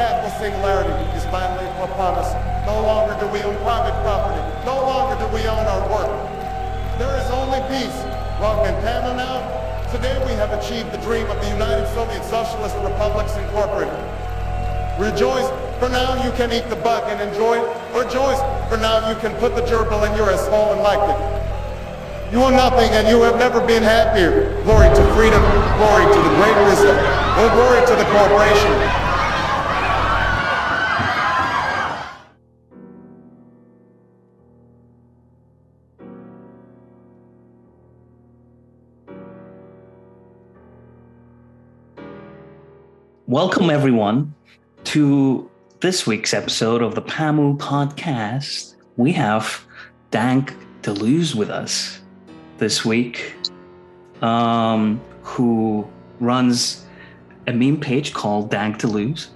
capitalist singularity is finally upon us. No longer do we own private property. No longer do we own our work. There is only peace. Well, in PAMU now, today we have achieved the dream of the United Soviet Socialist Republics Incorporated. Rejoice, for now you can eat the bug and enjoy it. Rejoice, for now you can put the gerbil in your asshole and like it. You are nothing and you have never been happier. Glory to freedom, glory to the great wisdom, and glory to the corporation. Welcome everyone to this week's episode of the PAMU podcast. We have Dank Deleuze with us this week, who runs a meme page called Dank Deleuze,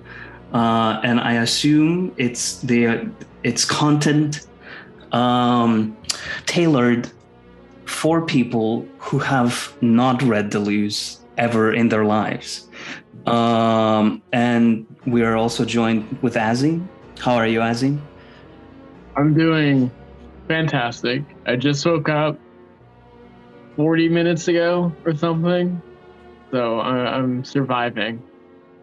and I assume it's content tailored for people who have not read Deleuze ever in their lives. And we are also joined with Azim. How are you, Azim? I'm doing fantastic. I just woke up 40 minutes ago or something, so I'm surviving.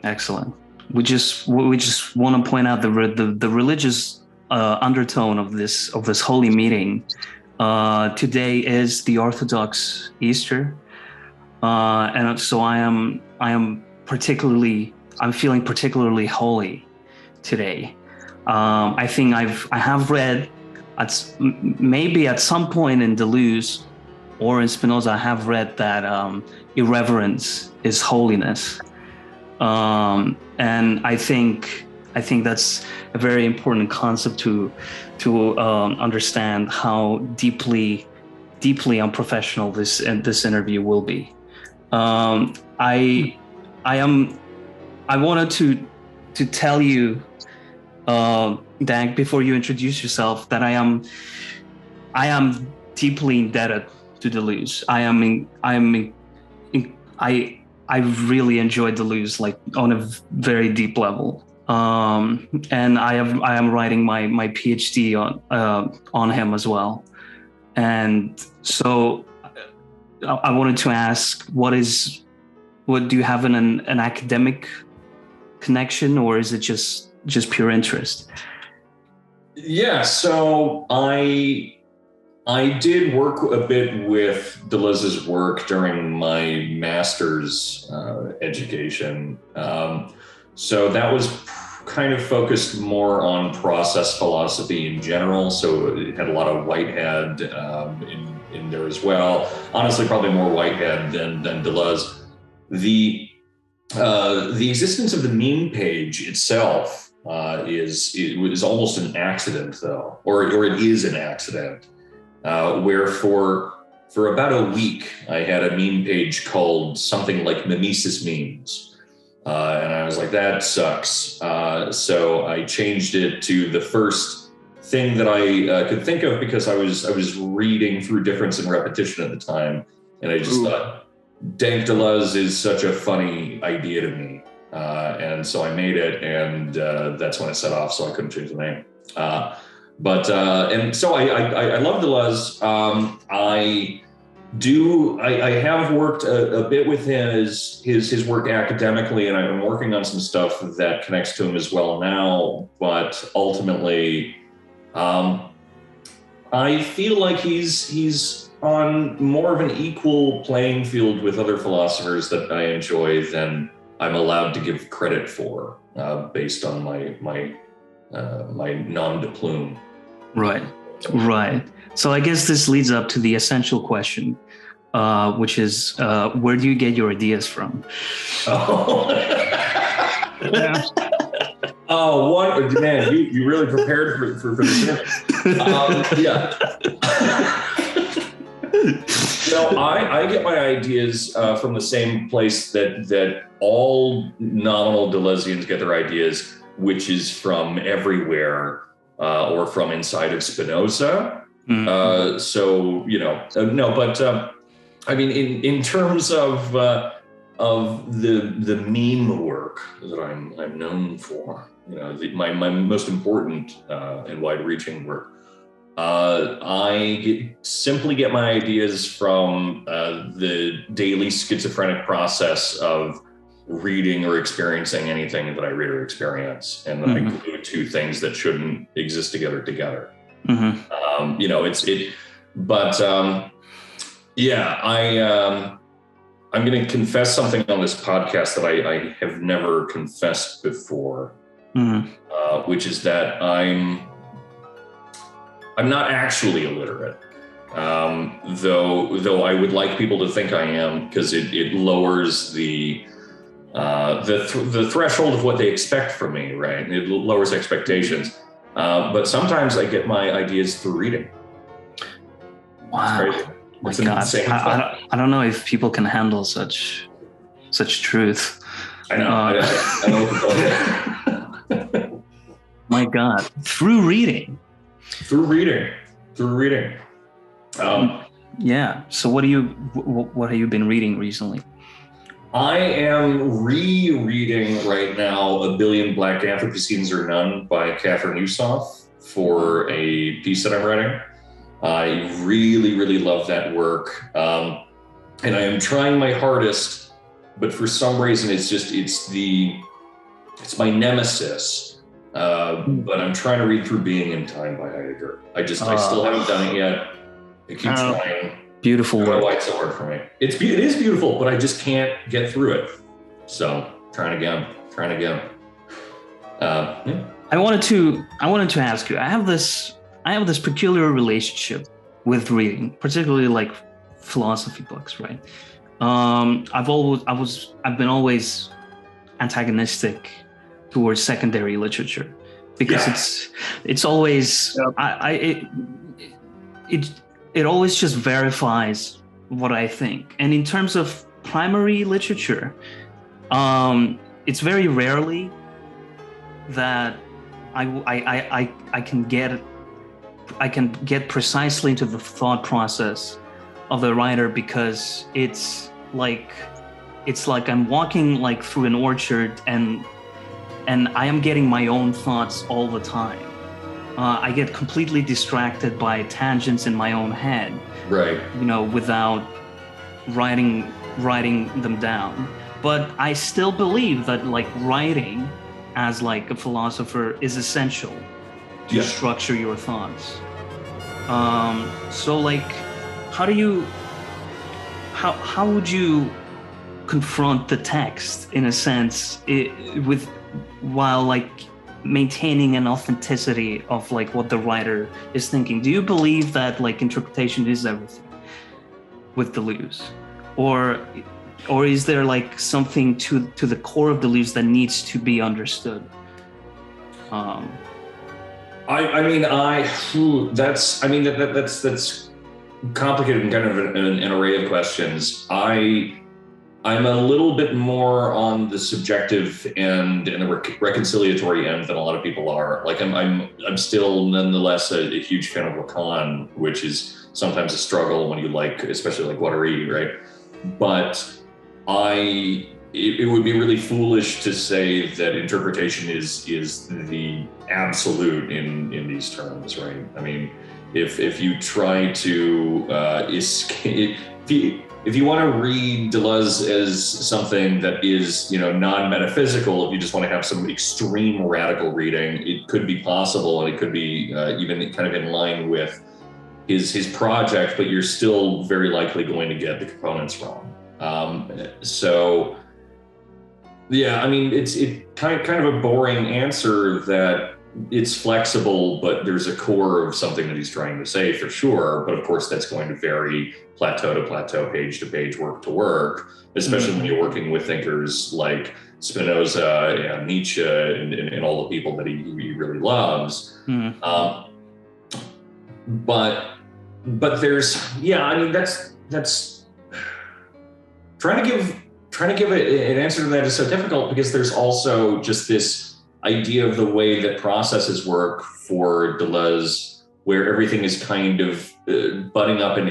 Excellent. We just want to point out the religious undertone of this holy meeting. Today is the Orthodox Easter, and so I'm feeling particularly holy today. I think I have read maybe at some point in Deleuze or in Spinoza, I have read that irreverence is holiness, and I think that's a very important concept to understand how deeply unprofessional this interview will be. I wanted to tell you, Dank, before you introduce yourself, that I am deeply indebted to Deleuze. I really enjoy Deleuze, like on a very deep level. And I am writing my PhD on him as well. And so I wanted to ask, what do you have an academic connection, or is it just pure interest? Yeah, so I did work a bit with Deleuze's work during my master's education. So that was kind of focused more on process philosophy in general. So it had a lot of Whitehead in there as well. Honestly, probably more Whitehead than Deleuze. The existence of the meme page itself is almost an accident, though, or it is an accident. Where for about a week, I had a meme page called something like Mimesis Memes. And I was like, that sucks. So I changed it to the first thing that I could think of, because I was reading through Difference and Repetition at the time. And I just thought, Dank Deleuze is such a funny idea to me. And so I made it, and that's when it set off, so I couldn't change the name. And so I love Deleuze. I have worked a bit with his work academically, and I've been working on some stuff that connects to him as well now. But ultimately, I feel like he's on more of an equal playing field with other philosophers that I enjoy than I'm allowed to give credit for, based on my nom de plume. Right. So I guess this leads up to the essential question, which is, where do you get your ideas from? Oh, Yeah. Oh, man, you really prepared for this. Yeah. So I get my ideas from the same place that all nominal Deleuzians get their ideas, which is from everywhere, or from inside of Spinoza. Mm-hmm. I mean, in terms of the meme work that I'm known for, my most important and wide-reaching work. I simply get my ideas from the daily schizophrenic process of reading or experiencing anything that I read or experience, and then I glue two things that shouldn't exist together. I'm going to confess something on this podcast that I have never confessed before, which is that I'm not actually illiterate, though I would like people to think I am, because it lowers the threshold of what they expect from me, right? It lowers expectations. But sometimes I get my ideas through reading. Wow. It's crazy. It's an God. insane thing. I don't know if people can handle such truth. I know. I know what to tell you. My God. Through reading. Yeah. So what have you been reading recently? I am rereading right now A Billion Black Anthropocenes or None by Catherine Newsoff for a piece that I'm writing. I really, really love that work. And I am trying my hardest, but for some reason it's my nemesis. But I'm trying to read through Being in Time by Heidegger. I still haven't done it yet. I keep trying. Beautiful I don't know work. why it's so hard for me. It is beautiful, but I just can't get through it. So trying again. Yeah. I wanted to ask you. I have this peculiar relationship with reading, particularly like philosophy books, right? I've been always antagonistic towards secondary literature because it's always it always just verifies what I think. And in terms of primary literature, it's very rarely that I can get precisely into the thought process of the writer, because it's like I'm walking like through an orchard and I am getting my own thoughts all the time. I get completely distracted by tangents in my own head, right? Without writing them down. But I still believe that like writing as like a philosopher is essential to structure your thoughts. So like, how would you confront the text in a sense while like maintaining an authenticity of like what the writer is thinking? Do you believe that like interpretation is everything with Deleuze, or is there like something to the core of Deleuze that needs to be understood? That's complicated and kind of an array of questions. I'm a little bit more on the subjective end and the reconciliatory end than a lot of people are. Like I'm still nonetheless a huge fan of Lacan, which is sometimes a struggle when you like, especially like Guattari, right? But it would be really foolish to say that interpretation is the absolute in these terms, right? I mean, if you try to escape, if you want to read Deleuze as something that is, non-metaphysical, if you just want to have some extreme radical reading, it could be possible, and it could be even kind of in line with his project, but you're still very likely going to get the components wrong. So yeah, I mean, it's kind of a boring answer that it's flexible, but there's a core of something that he's trying to say for sure. But of course, that's going to vary plateau to plateau, page to page, work to work, especially when you're working with thinkers like Spinoza and Nietzsche and all the people that he really loves. But there's, that's trying to give an answer to that is so difficult, because there's also just this idea of the way that processes work for Deleuze, where everything is kind of butting up and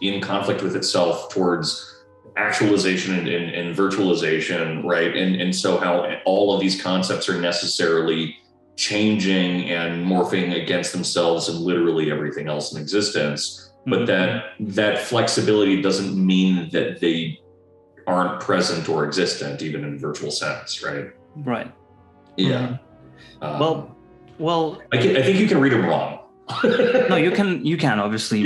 in conflict with itself towards actualization and virtualization, right? And so how all of these concepts are necessarily changing and morphing against themselves and literally everything else in existence. But that flexibility doesn't mean that they aren't present or existent, even in virtual sense, right? Right. Yeah. Well, I think you can read them wrong. No, you can obviously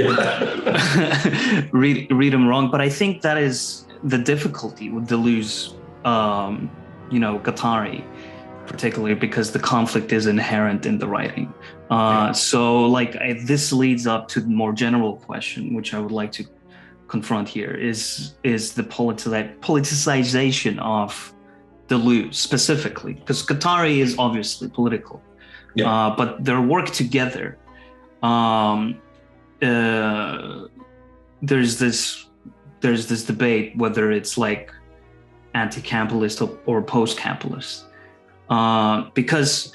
read them wrong, but I think that is the difficulty with Deleuze, Guattari, particularly because the conflict is inherent in the writing. So this leads up to the more general question, which I would like to confront here, is the politicization of Deleuze specifically, because Guattari is obviously political, but their work together. There's this debate whether it's like anti-capitalist or post-capitalist, because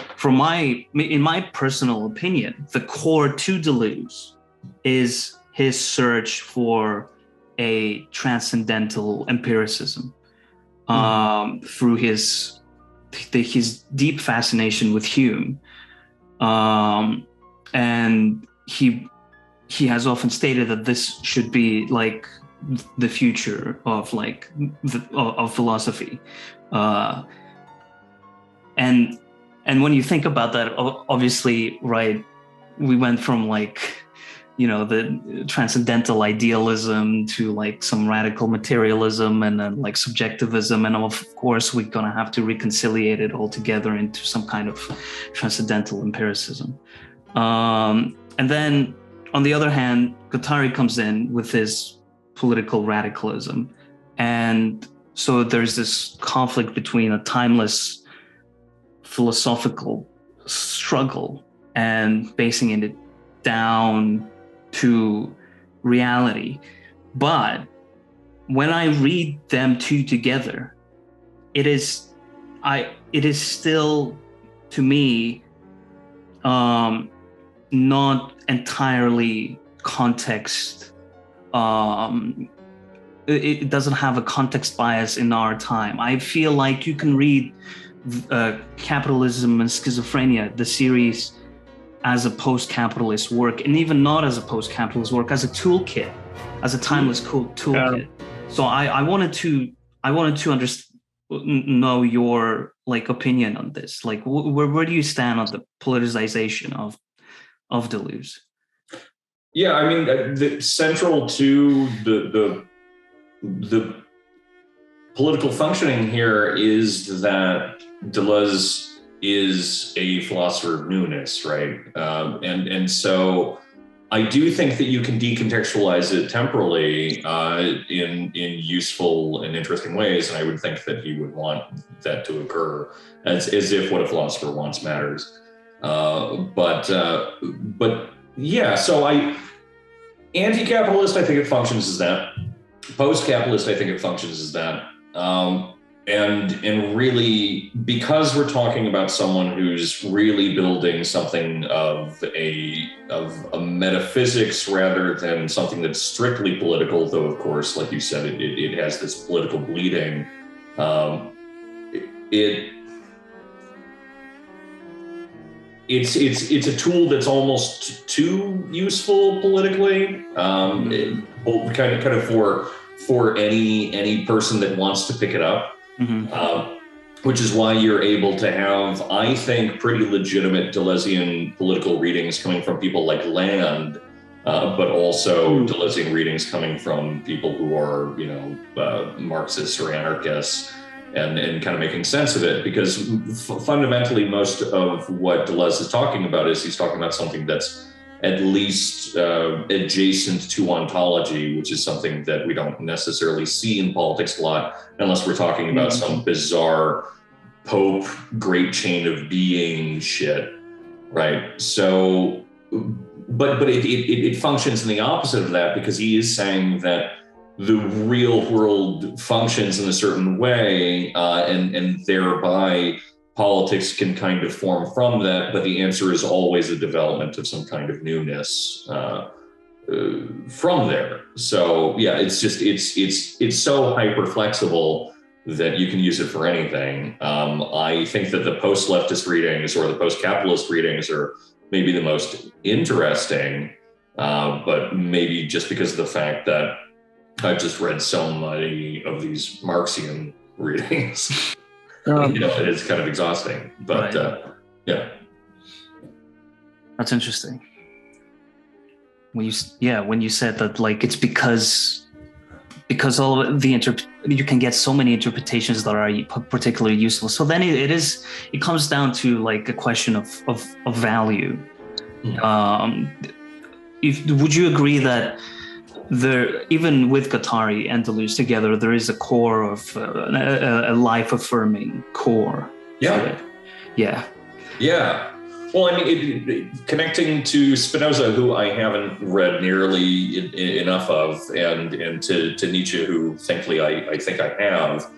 in my personal opinion, the core to Deleuze is his search for a transcendental empiricism, through his deep fascination with Hume. And he has often stated that this should be like the future of of philosophy, and when you think about that, obviously, right, we went from the transcendental idealism to some radical materialism and then subjectivism, and of course we're gonna have to reconciliate it all together into some kind of transcendental empiricism. And then on the other hand, Guattari comes in with his political radicalism, and so there's this conflict between a timeless philosophical struggle and basing it down to reality. But when I read them two together, it is still, to me, not entirely context. It doesn't have a context bias in our time. I feel like you can read Capitalism and Schizophrenia, the series, as a post-capitalist work, and even not as a post-capitalist work, as a toolkit, as a timeless toolkit. So I wanted to know your opinion on this. Where do you stand on the politicization of Deleuze? Yeah, I mean, the central to the political functioning here is that Deleuze is a philosopher of newness, right? And so I do think that you can decontextualize it temporally in useful and interesting ways, and I would think that he would want that to occur as if what a philosopher wants matters. But yeah, so anti-capitalist, I think it functions as that. Post-capitalist, I think it functions as that. And really, because we're talking about someone who's really building something of a metaphysics rather than something that's strictly political, though of course, like you said, it has this political bleeding. It's a tool that's almost too useful politically, kind of for any person that wants to pick it up. Which is why you're able to have, I think, pretty legitimate Deleuzean political readings coming from people like Land, but also Deleuzean readings coming from people who are, Marxists or anarchists, and kind of making sense of it. Because fundamentally, most of what Deleuze is talking about is he's talking about something that's at least adjacent to ontology, which is something that we don't necessarily see in politics a lot, unless we're talking about some bizarre Pope, great chain of being shit, right? So, but it functions in the opposite of that, because he is saying that the real world functions in a certain way, and thereby politics can kind of form from that, but the answer is always a development of some kind of newness. from there. So yeah, it's just it's so hyper flexible that you can use it for anything. I think that the post-leftist readings or the post-capitalist readings are maybe the most interesting, but maybe just because of the fact that I've just read so many of these Marxian readings, it's kind of exhausting. But Right. Yeah. That's interesting. When you said that, like, it's because all of the you can get so many interpretations that are particularly useful. So then it comes down to like a question of value. Would you agree that even with Guattari and Deleuze together, there is a core of a life-affirming core? Yeah. Yeah. Yeah. Well, I mean, connecting to Spinoza, who I haven't read nearly enough of, and to Nietzsche, who thankfully I think I have,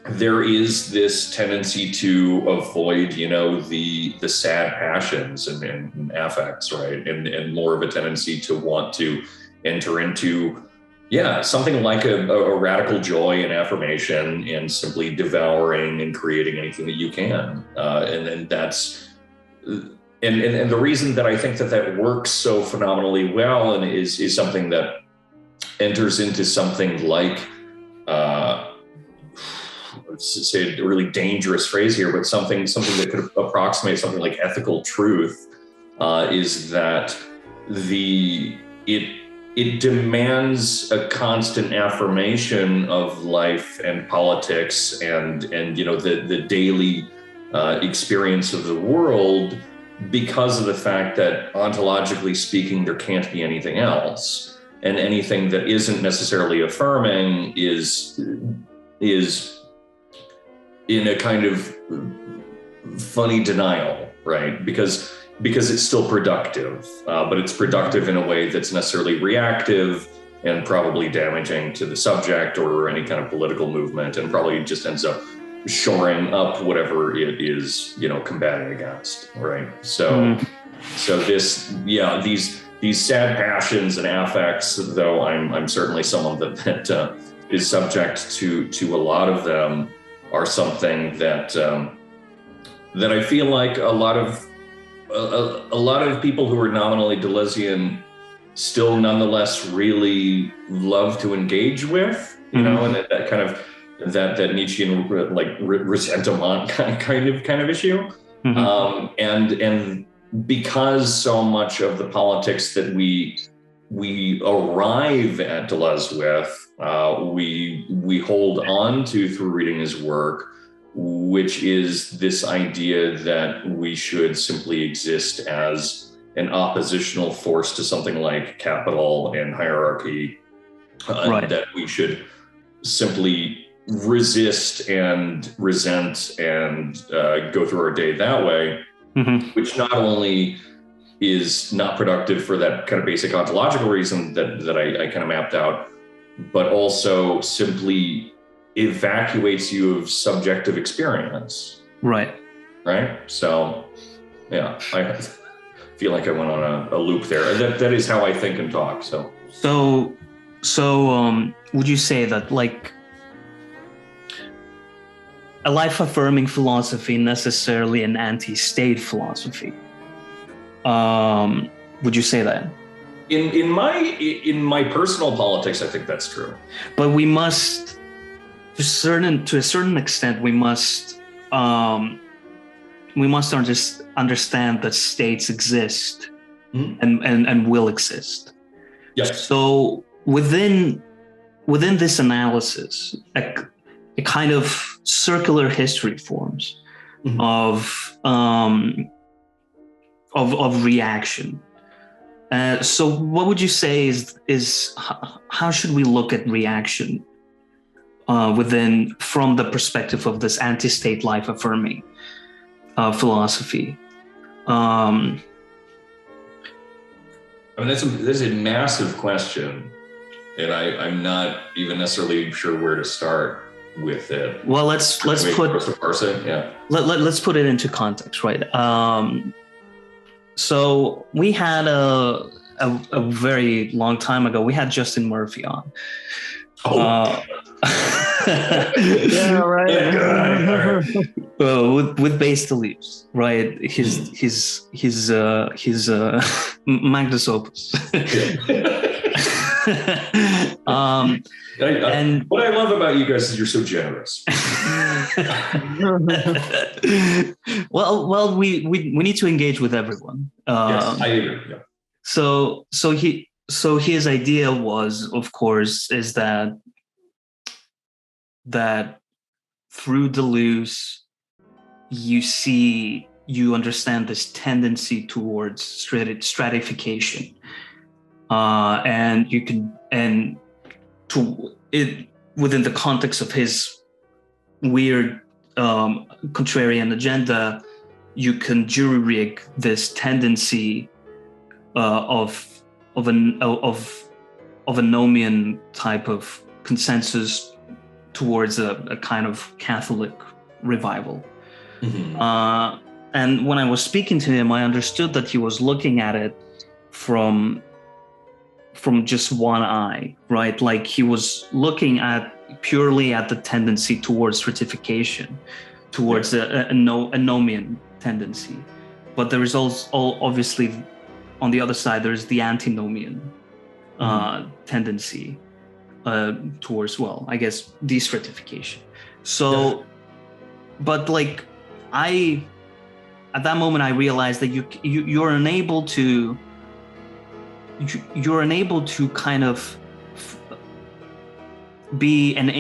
there is this tendency to avoid, the sad passions and affects, right? And more of a tendency to want to enter into, something like a radical joy and affirmation and simply devouring and creating anything that you can. And then that's, and the reason that I think that works so phenomenally well and is something that enters into something like, let's say a really dangerous phrase here, but something that could approximate something like ethical truth, is that it demands a constant affirmation of life and politics and the daily experience of the world, because of the fact that ontologically speaking, there can't be anything else, and anything that isn't necessarily affirming is in a kind of funny denial, right? Because it's still productive, but it's productive in a way that's necessarily reactive and probably damaging to the subject or any kind of political movement, and probably just ends up shoring up whatever it is, combating against, right? So, these sad passions and affects, though I'm certainly someone that is subject to a lot of them, are something that I feel like a lot of people who are nominally Deleuzean still nonetheless really love to engage with, and that kind of that Nietzschean like resentment kind of issue. And because so much of the politics that we arrive at Deleuze with, we hold on to through reading his work, which is this idea that we should simply exist as an oppositional force to something like capital and hierarchy, that we should simply resist and resent and go through our day that way, which not only is not productive for that kind of basic ontological reason that I kind of mapped out, but also simply evacuates you of subjective experience. Right. So, yeah, I feel like I went on a loop there. That is how I think and talk. So would you say that like a life-affirming philosophy necessarily an anti-state philosophy? Would you say that? In my personal politics, I think that's true. But we must, to a certain extent, we must understand that states exist and will exist. Yes. So within this analysis, a kind of circular history forms of reaction. So what would you say is how should we look at reaction from the perspective of this anti-state life-affirming philosophy? I mean, that's a massive question, and I'm not even necessarily sure where to start with it. Well, let's put it. Yeah. Let's put it into context, right? So we had a a very long time ago. We had Justin Murphy on. Yeah, right. With Base Deleuze, right? His Magnus Opus. And what I love about you guys is you're so generous. well, we need to engage with everyone. Yes, I agree. Yeah. So his idea was, of course, is that through Deleuze, you understand this tendency towards stratification, and you can, and to it within the context of his weird contrarian agenda, you can jury rig this tendency of a nomian type of consensus towards a kind of Catholic revival. Mm-hmm. And when I was speaking to him, I understood that he was looking at it from just one eye, right? Like he was looking purely at the tendency towards stratification, towards a nomian tendency. But there is also obviously on the other side, there's the antinomian tendency towards, well, I guess, destratification. So, but like at that moment, I realized that you're unable to kind of be an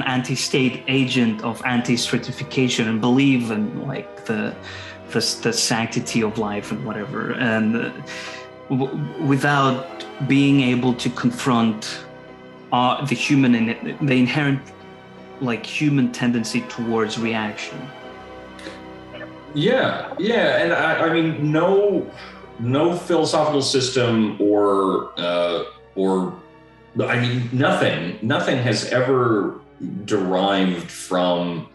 anti-state agent of anti-stratification and believe in like the sanctity of life and whatever, and without being able to confront the inherent like human tendency towards reaction. Yeah, and I mean, no philosophical system or I mean, nothing has ever derived from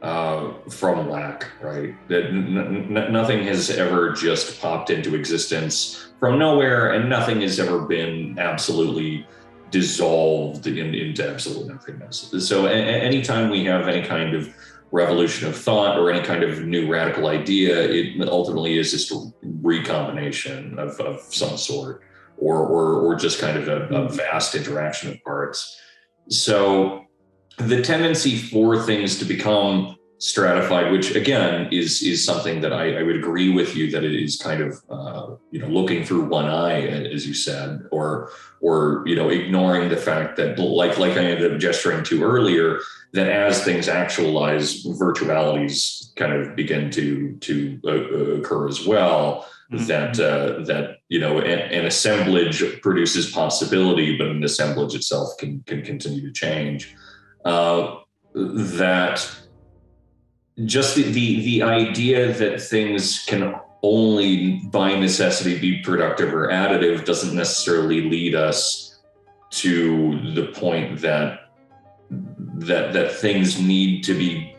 lack, right? That nothing has ever just popped into existence from nowhere, and nothing has ever been absolutely dissolved into absolute nothingness. So anytime we have any kind of revolution of thought or any kind of new radical idea, it ultimately is just a recombination of some sort, or just kind of a vast interaction of parts. So the tendency for things to become stratified, which again is something that I would agree with you that it is kind of looking through one eye, as you said, or ignoring the fact that like I ended up gesturing to earlier, that as things actualize, virtualities kind of begin to occur as well. Mm-hmm. That an assemblage produces possibility, but an assemblage itself can continue to change. That just the idea that things can only by necessity be productive or additive doesn't necessarily lead us to the point that things need to be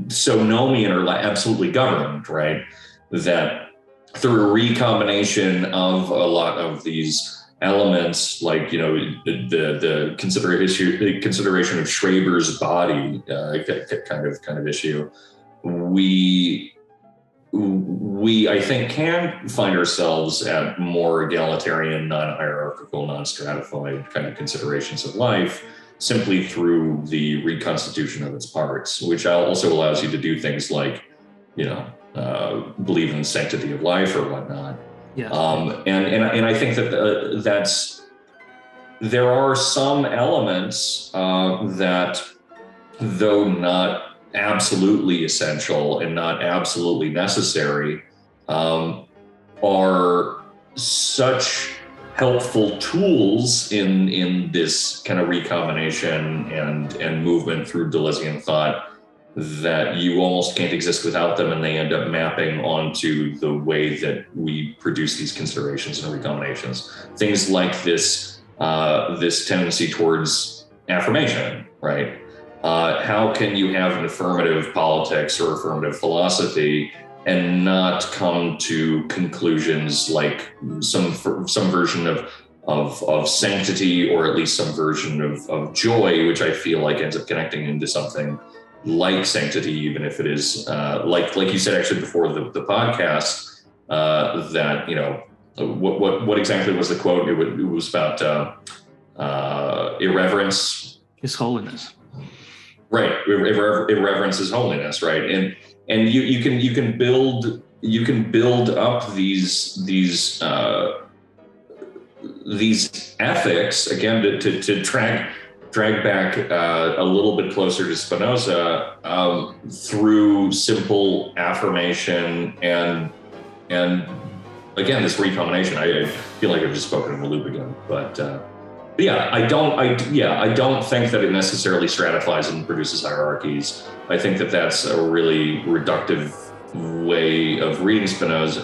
so nomian or absolutely governed, right? That through a recombination of a lot of these elements, like the consideration of Schreber's body kind of issue, we I think can find ourselves at more egalitarian, non-hierarchical, non-stratified kind of considerations of life simply through the reconstitution of its parts, which also allows you to do things like believe in the sanctity of life or whatnot. Yeah. And I think that there are some elements that, though not absolutely essential and not absolutely necessary, are such helpful tools in this kind of recombination and movement through Deleuzean thought that you almost can't exist without them, and they end up mapping onto the way that we produce these considerations and recombinations. Things like this tendency towards affirmation, right? How can you have an affirmative politics or affirmative philosophy and not come to conclusions like some version of sanctity, or at least some version of joy, which I feel like ends up connecting into something like sanctity, even if it is like you said actually before the podcast, that, you know, what exactly was the quote? It was about irreverence. His holiness. Right. Irreverence is holiness, right? And you can build up these ethics, again, to drag back a little bit closer to Spinoza, through simple affirmation and again, this recombination. I feel like I've just spoken in the loop again, but yeah, I don't think that it necessarily stratifies and produces hierarchies. I think that that's a really reductive way of reading Deleuze,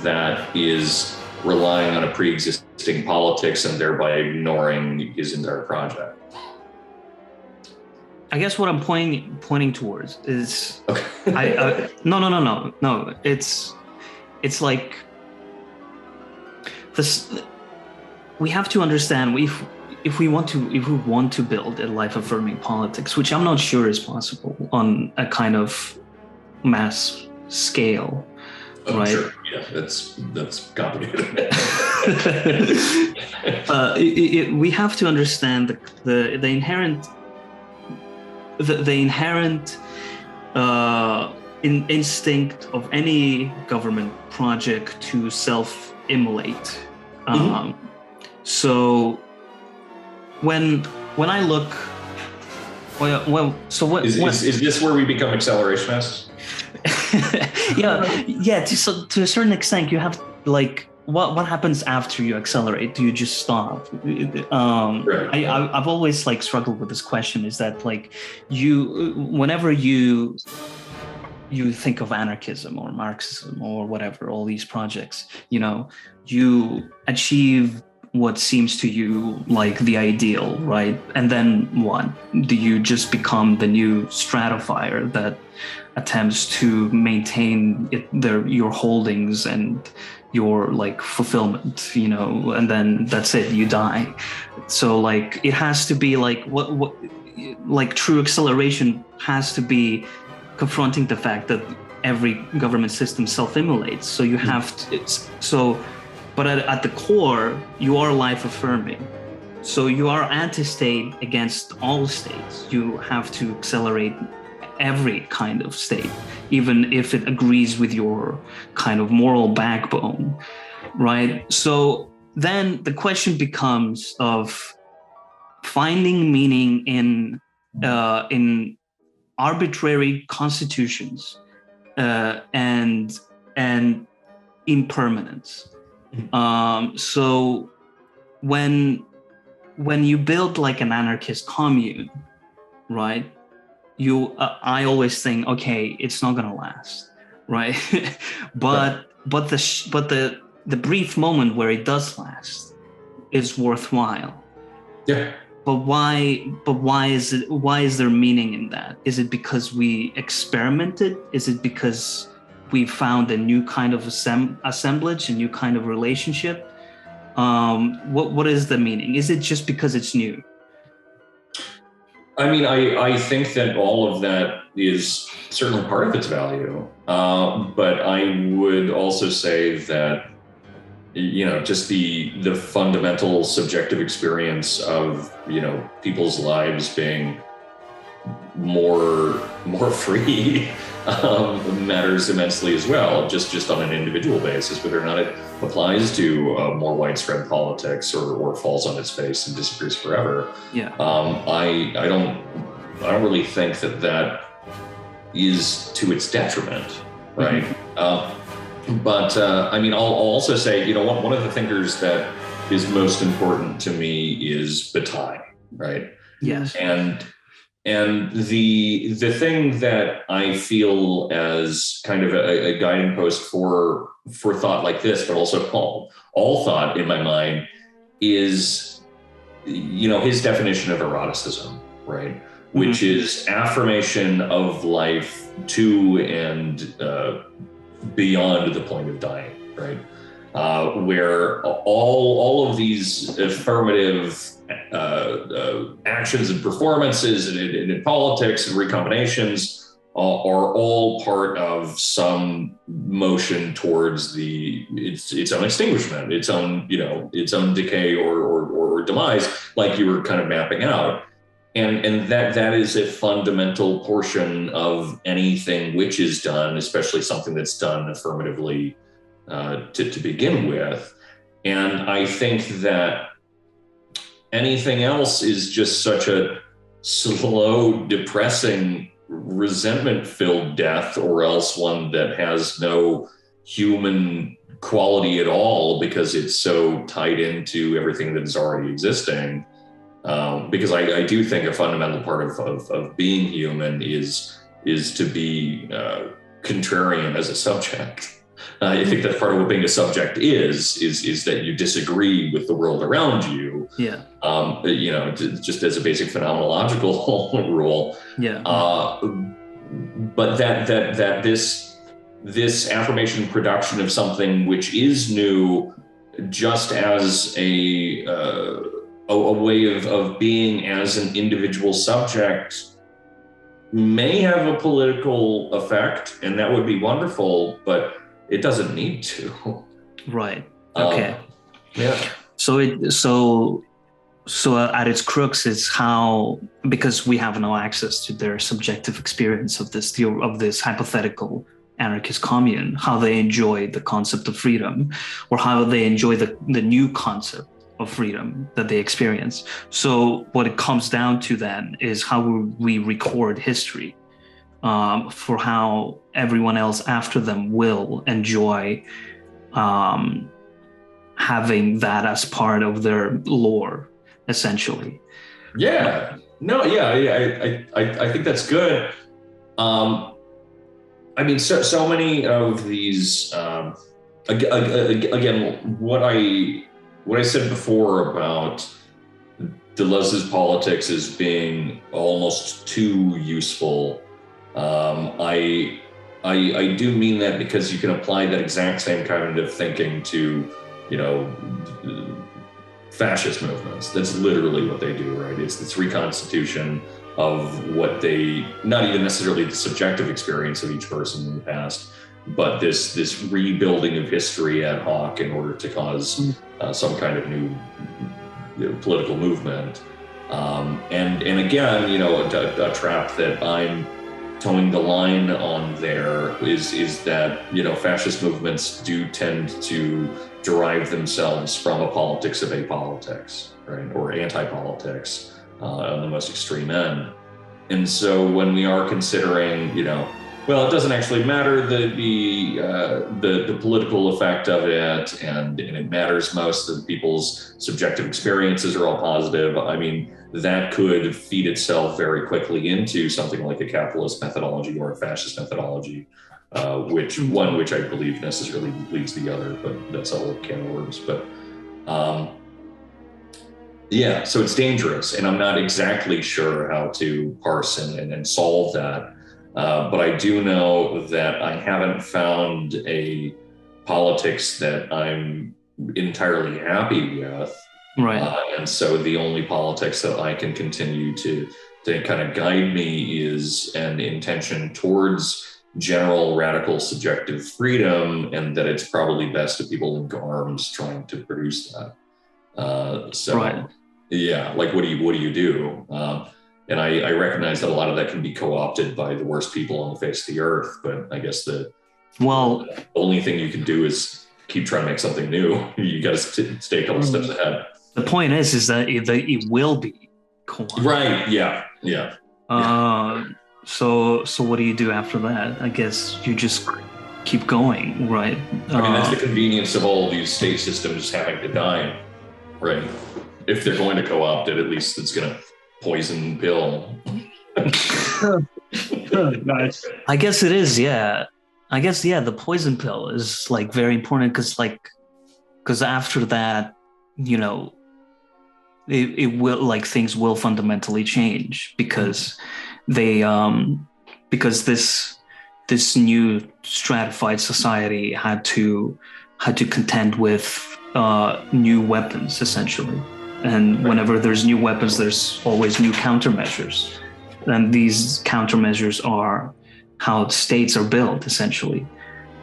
that is relying on a pre-existing politics and thereby ignoring his entire project. I guess what I'm pointing towards is, okay. No. It's like this. We have to understand, if we want to build a life-affirming politics, which I'm not sure is possible on a kind of mass scale, right? Sure. Yeah, that's complicated. We have to understand the inherent instinct of any government project to self-immolate. So when I look, so what is this where we become accelerationists? yeah. To a certain extent, you have, like, what happens after you accelerate? Do you just stop? Right. I've always like struggled with this question. Is that like whenever you think of anarchism or Marxism or whatever, all these projects, you know, you achieve what seems to you like the ideal, right? And then what? Do you just become the new stratifier that attempts to maintain your holdings and your like fulfillment, you know, and then that's it, you die. So like it has to be like what like true acceleration has to be confronting the fact that every government system self-immolates. So you have to, but at the core, you are life-affirming. So you are anti-state against all states. You have to accelerate every kind of state, even if it agrees with your kind of moral backbone, right? So then the question becomes of finding meaning in arbitrary constitutions and impermanence. So when you build like an anarchist commune, right? I always think, okay, it's not gonna last, right? but the brief moment where it does last is worthwhile. Yeah. But why is there meaning in that? Is it because we experimented? Is it because we found a new kind of assemblage, a new kind of relationship? What is the meaning? Is it just because it's new? I mean, I think that all of that is certainly part of its value. But I would also say that, you know, just the fundamental subjective experience of, you know, people's lives being more free matters immensely as well, just on an individual basis, whether or not it applies to more widespread politics or falls on its face and disappears forever. Yeah. I don't really think that is to its detriment, right? But I mean, I'll also say, you know, one of the thinkers that is most important to me is Bataille, right? Yes. And the thing that I feel as kind of a guiding post for thought like this, but also all thought in my mind, is, you know, his definition of eroticism, right? which is affirmation of life to and beyond the point of dying, right? Where all of these affirmative actions and performances and in politics and recombinations are all part of some motion towards its own extinguishment, its own decay or demise, like you were kind of mapping out. And that is a fundamental portion of anything which is done, especially something that's done affirmatively to begin with. And I think that anything else is just such a slow, depressing, resentment-filled death, or else one that has no human quality at all because it's so tied into everything that is already existing. Because I do think a fundamental part of being human is to be contrarian as a subject. I think that part of what being a subject is that you disagree with the world around you. Yeah. Just as a basic phenomenological rule. Yeah. But that this affirmation production of something which is new, just as a way of being as an individual subject, may have a political effect, and that would be wonderful, but it doesn't need to. Right. Okay. Yeah. So at its crux is how, because we have no access to their subjective experience of this hypothetical anarchist commune, how they enjoy the concept of freedom, or how they enjoy the new concept of freedom that they experience. So what it comes down to then is how we record history, for how everyone else after them will enjoy having that as part of their lore, essentially. Yeah. No, yeah, I think that's good. I mean, so many of these, again, what I said before about Deleuze's politics as being almost too useful, I do mean that because you can apply that exact same kind of thinking to, fascist movements. That's literally what they do, right? It's this reconstitution of what they, not even necessarily the subjective experience of each person in the past, but this rebuilding of history ad hoc in order to cause some kind of new political movement. And again, a trap that I'm towing the line on there is that, fascist movements do tend to derive themselves from a politics of apolitics, right? Or anti-politics on the most extreme end. And so when we are considering, well, it doesn't actually matter the political effect of it, and it matters most that people's subjective experiences are all positive. I mean, that could feed itself very quickly into something like a capitalist methodology or a fascist methodology, which I believe necessarily leads the other, but that's a whole can of worms. But yeah, so it's dangerous, and I'm not exactly sure how to parse and solve that. But I do know that I haven't found a politics that I'm entirely happy with. Right. And so the only politics that I can continue to kind of guide me is an intention towards general radical subjective freedom, and that it's probably best if people link arms trying to produce that. Right. Yeah, like what do you do? And I recognize that a lot of that can be co-opted by the worst people on the face of the earth, but I guess the only thing you can do is keep trying to make something new. You got to stay a couple steps ahead. The point is that it will be co-opted. Right. Yeah. So what do you do after that? I guess you just keep going, right? I mean, that's the convenience of all these state systems having to die, right? If they're going to co-opt it, at least it's going to poison pill. Nice. I guess it is, yeah. The poison pill is very important because after that, it will, like, things will fundamentally change because because this new stratified society had to contend with new weapons, essentially. And whenever there's new weapons, there's always new countermeasures. And these countermeasures are how states are built, essentially.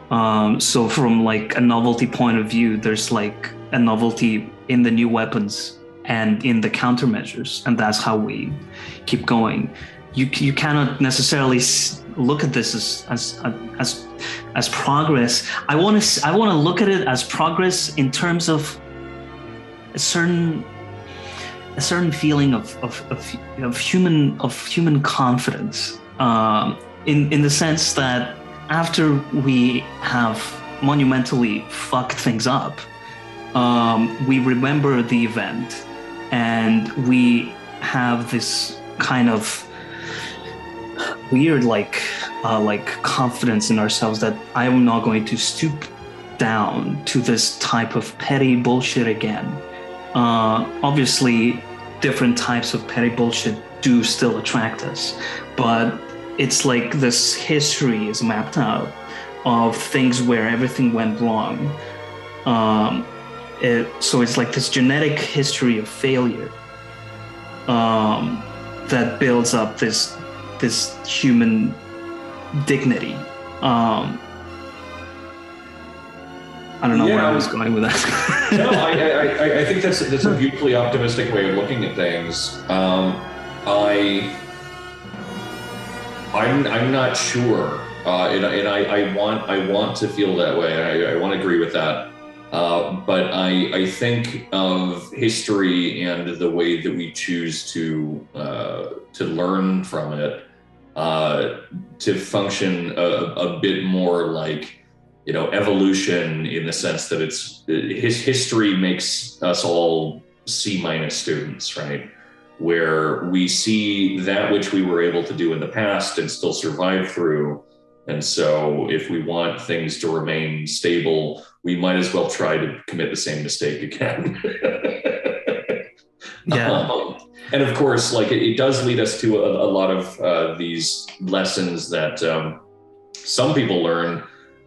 So from like a novelty point of view, there's like a novelty in the new weapons and in the countermeasures, and that's how we keep going. You cannot necessarily look at this as progress. I want to look at it as progress in terms of a certain feeling of human confidence, in the sense that after we have monumentally fucked things up, we remember the event and we have this kind of weird like confidence in ourselves that I am not going to stoop down to this type of petty bullshit again. Obviously, different types of petty bullshit do still attract us, but it's like this history is mapped out of things where everything went wrong. So it's like this genetic history of failure that builds up this human dignity. I don't know where I was going with that. No, I think that's a beautifully optimistic way of looking at things. I'm not sure, and I want to feel that way. I want to agree with that. But I think of history and the way that we choose to learn from it to function a bit more like, evolution, in the sense that his history makes us all C- students, right? Where we see that which we were able to do in the past and still survive through. And so if we want things to remain stable, we might as well try to commit the same mistake again. Yeah. And of course, like it does lead us to a lot of these lessons that some people learn,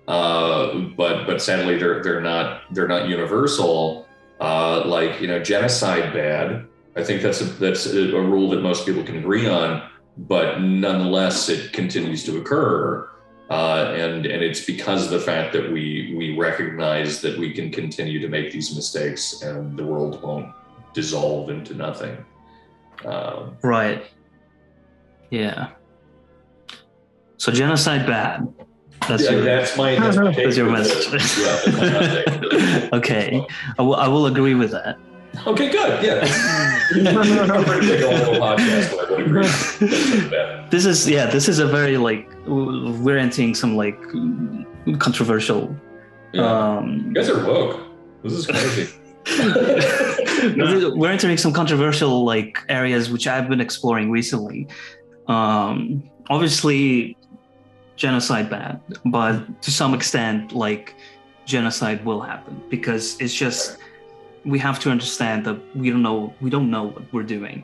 but sadly they're not universal. Like, genocide bad. I think that's a rule that most people can agree on, but nonetheless it continues to occur. And it's because of the fact that we recognize that we can continue to make these mistakes and the world won't dissolve into nothing. Right. Yeah. So genocide bad. That's your message. Okay. I will agree with that. Okay, good. Yeah. This is a very we're entering some controversial. You guys are woke. This is crazy. We're entering some controversial areas which I've been exploring recently. Obviously, genocide bad, but to some extent, genocide will happen because it's just. We have to understand that we don't know what we're doing.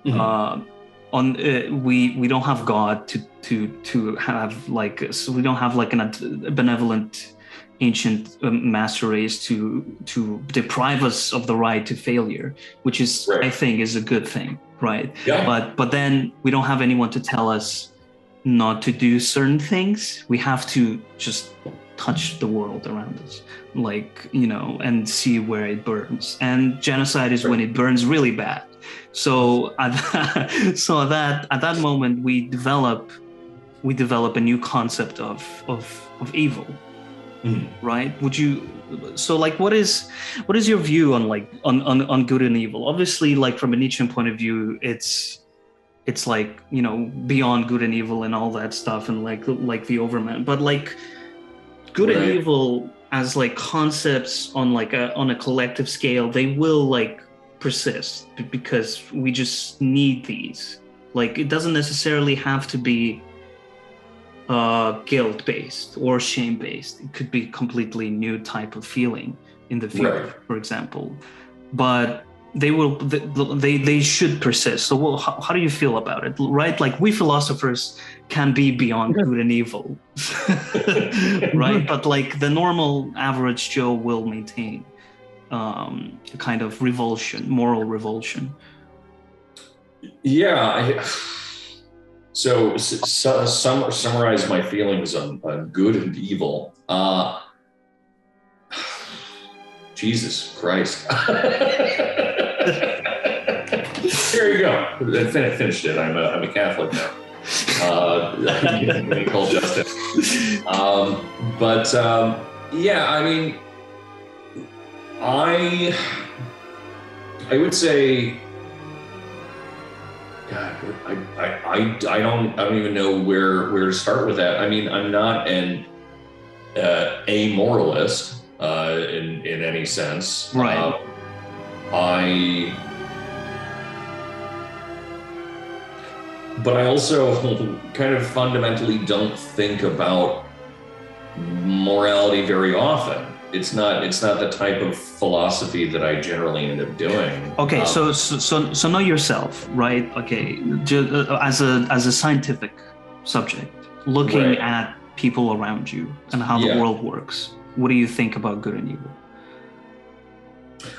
Mm-hmm. We don't have God to have so we don't have a benevolent ancient master race to deprive us of the right to failure, which is right. I think is a good thing, right? Yeah. But then we don't have anyone to tell us not to do certain things. We have to just touch the world around us, and see where it burns. And genocide is when it burns really bad. So at that moment, we develop a new concept of evil, right? Would you? So what is your view on good and evil? Obviously, from a Nietzschean point of view, it's beyond good and evil and all that stuff, and the Overman, but good right. and evil as concepts on a collective scale, they will persist because we just need these. It doesn't necessarily have to be guilt based or shame based. It could be completely new type of feeling in the future, right. for example. But they should persist. So how do you feel about it, right? Like, we philosophers can be beyond good and evil, right? But like the normal average Joe will maintain a kind of revulsion, moral revulsion. Yeah. So summarize my feelings on good and evil. Jesus Christ. There you go. I finished it. I'm a Catholic now. Called Justin. Yeah, I mean, I would say, God, I don't even know where to start with that. I mean, I'm not an amoralist in any sense. Right. But I also kind of fundamentally don't think about morality very often. It's not the type of philosophy that I generally end up doing. Okay, so know yourself, right? Okay, as a scientific subject, looking Right. at people around you and how the world works. What do you think about good and evil?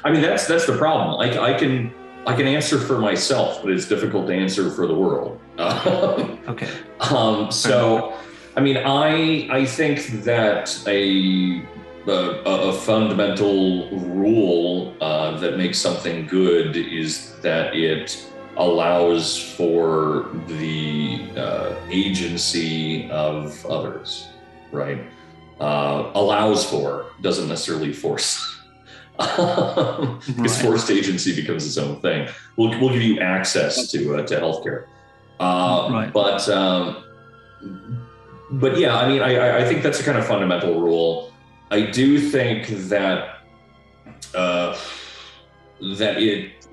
I mean, that's the problem. I can answer for myself, but it's difficult to answer for the world. Okay. So, I mean, I think that a fundamental rule that makes something good is that it allows for the agency of others, right? Allows for, doesn't necessarily force. Because forced agency becomes its own thing. We'll give you access to healthcare, right. But yeah, I mean, I think that's a kind of fundamental rule. I do think that that it,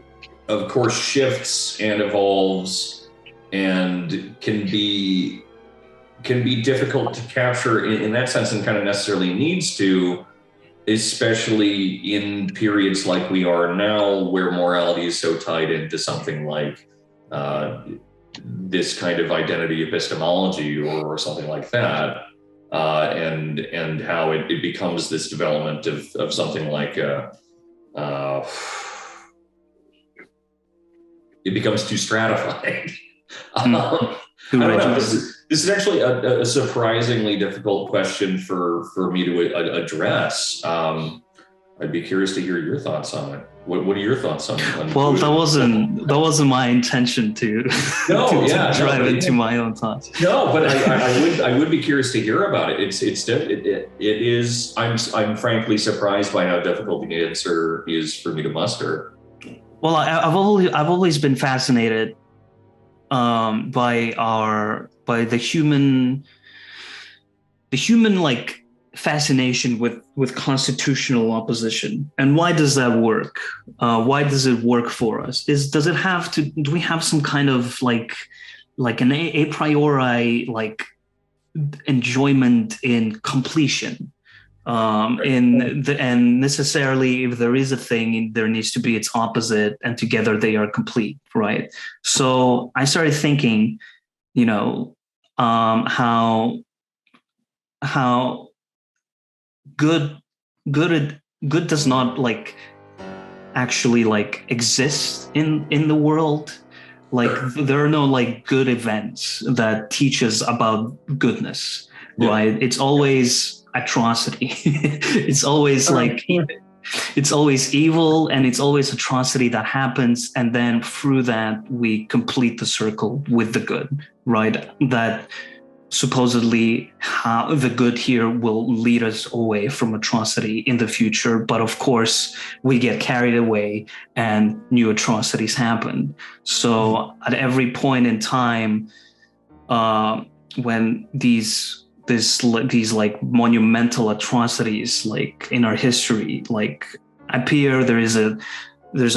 of course, shifts and evolves and can be difficult to capture in that sense, and kind of necessarily needs to. Especially in periods like we are now, where morality is so tied into something like this kind of identity epistemology or something like that, and how it becomes this development of something like it becomes too stratified. I don't know. This is actually a surprisingly difficult question for me to address. I'd be curious to hear your thoughts on it. What are your thoughts on Well, that wasn't my intention to drive into my own thoughts. No, but I would be curious to hear about it. It is. I'm frankly surprised by how difficult the answer is for me to muster. Well, I've always been fascinated by the human like fascination with constitutional opposition. And why does that work? Why does it work for us? Do we have some kind of like an a priori like enjoyment in completion? And necessarily, if there is a thing, there needs to be its opposite, and together they are complete, right? So I started thinking, how good does not like actually like exist in the world. Like there are no like good events that teach us about goodness, right? It's always atrocity. It's always like it's always evil, and it's always atrocity that happens, and then through that we complete the circle with the good, right? That supposedly how the good here will lead us away from atrocity in the future, but of course we get carried away and new atrocities happen. So at every point in time, when these like monumental atrocities like in our history like appear, there's a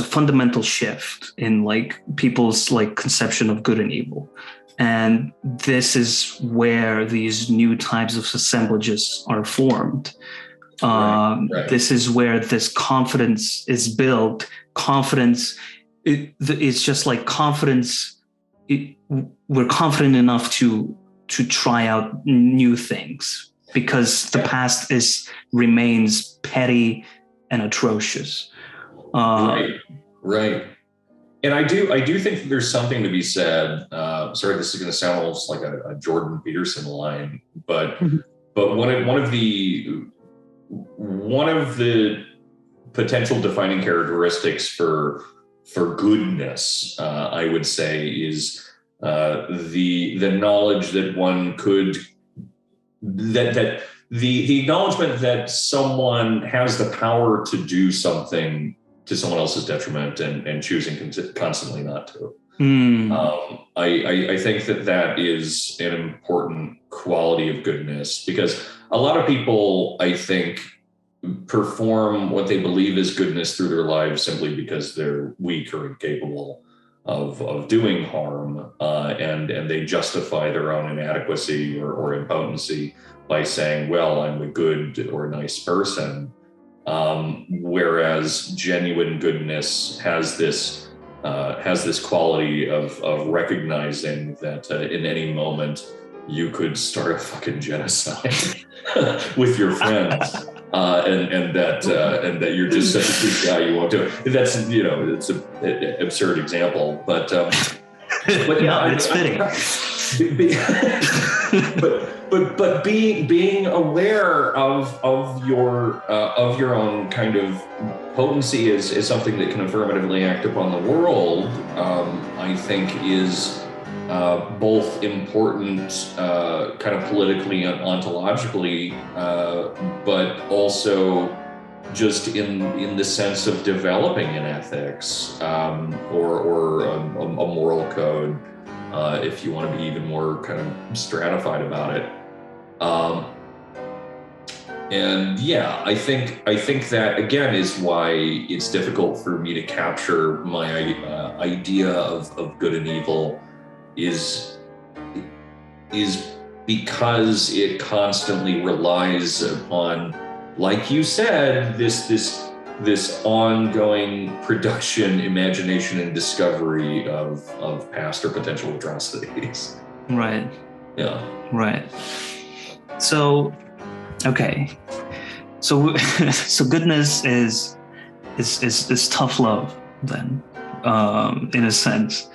fundamental shift in like people's like conception of good and evil. And this is where these new types of assemblages are formed. Right. This is where this confidence is built. Confidence, it's just like confidence. We're confident enough to try out new things because the past remains petty and atrocious. Right. And I do think that there's something to be said. Sorry, this is going to sound almost like a Jordan Peterson line, but one of the potential defining characteristics for goodness, I would say, is the knowledge that one could that the acknowledgement that someone has the power to do something to someone else's detriment and choosing constantly not to. I think that is an important quality of goodness, because a lot of people, I think, perform what they believe is goodness through their lives simply because they're weak or incapable of doing harm, and they justify their own inadequacy or impotency by saying, well, I'm a good or nice person. Whereas genuine goodness has this quality of recognizing that in any moment you could start a fucking genocide with your friends, and that you're just such a good guy you won't do it. That's, it's an absurd example, but yeah, it's fitting. But being aware of your own kind of potency is something that can affirmatively act upon the world. I think is both important, kind of politically and ontologically, but also just in the sense of developing an ethics, or a moral code, if you want to be even more kind of stratified about it. And yeah, I think that again is why it's difficult for me to capture my idea of good and evil is because it constantly relies upon, like you said, this ongoing production, imagination, and discovery of past or potential atrocities. Right. Yeah. Right. So, okay. So goodness is tough love then, in a sense.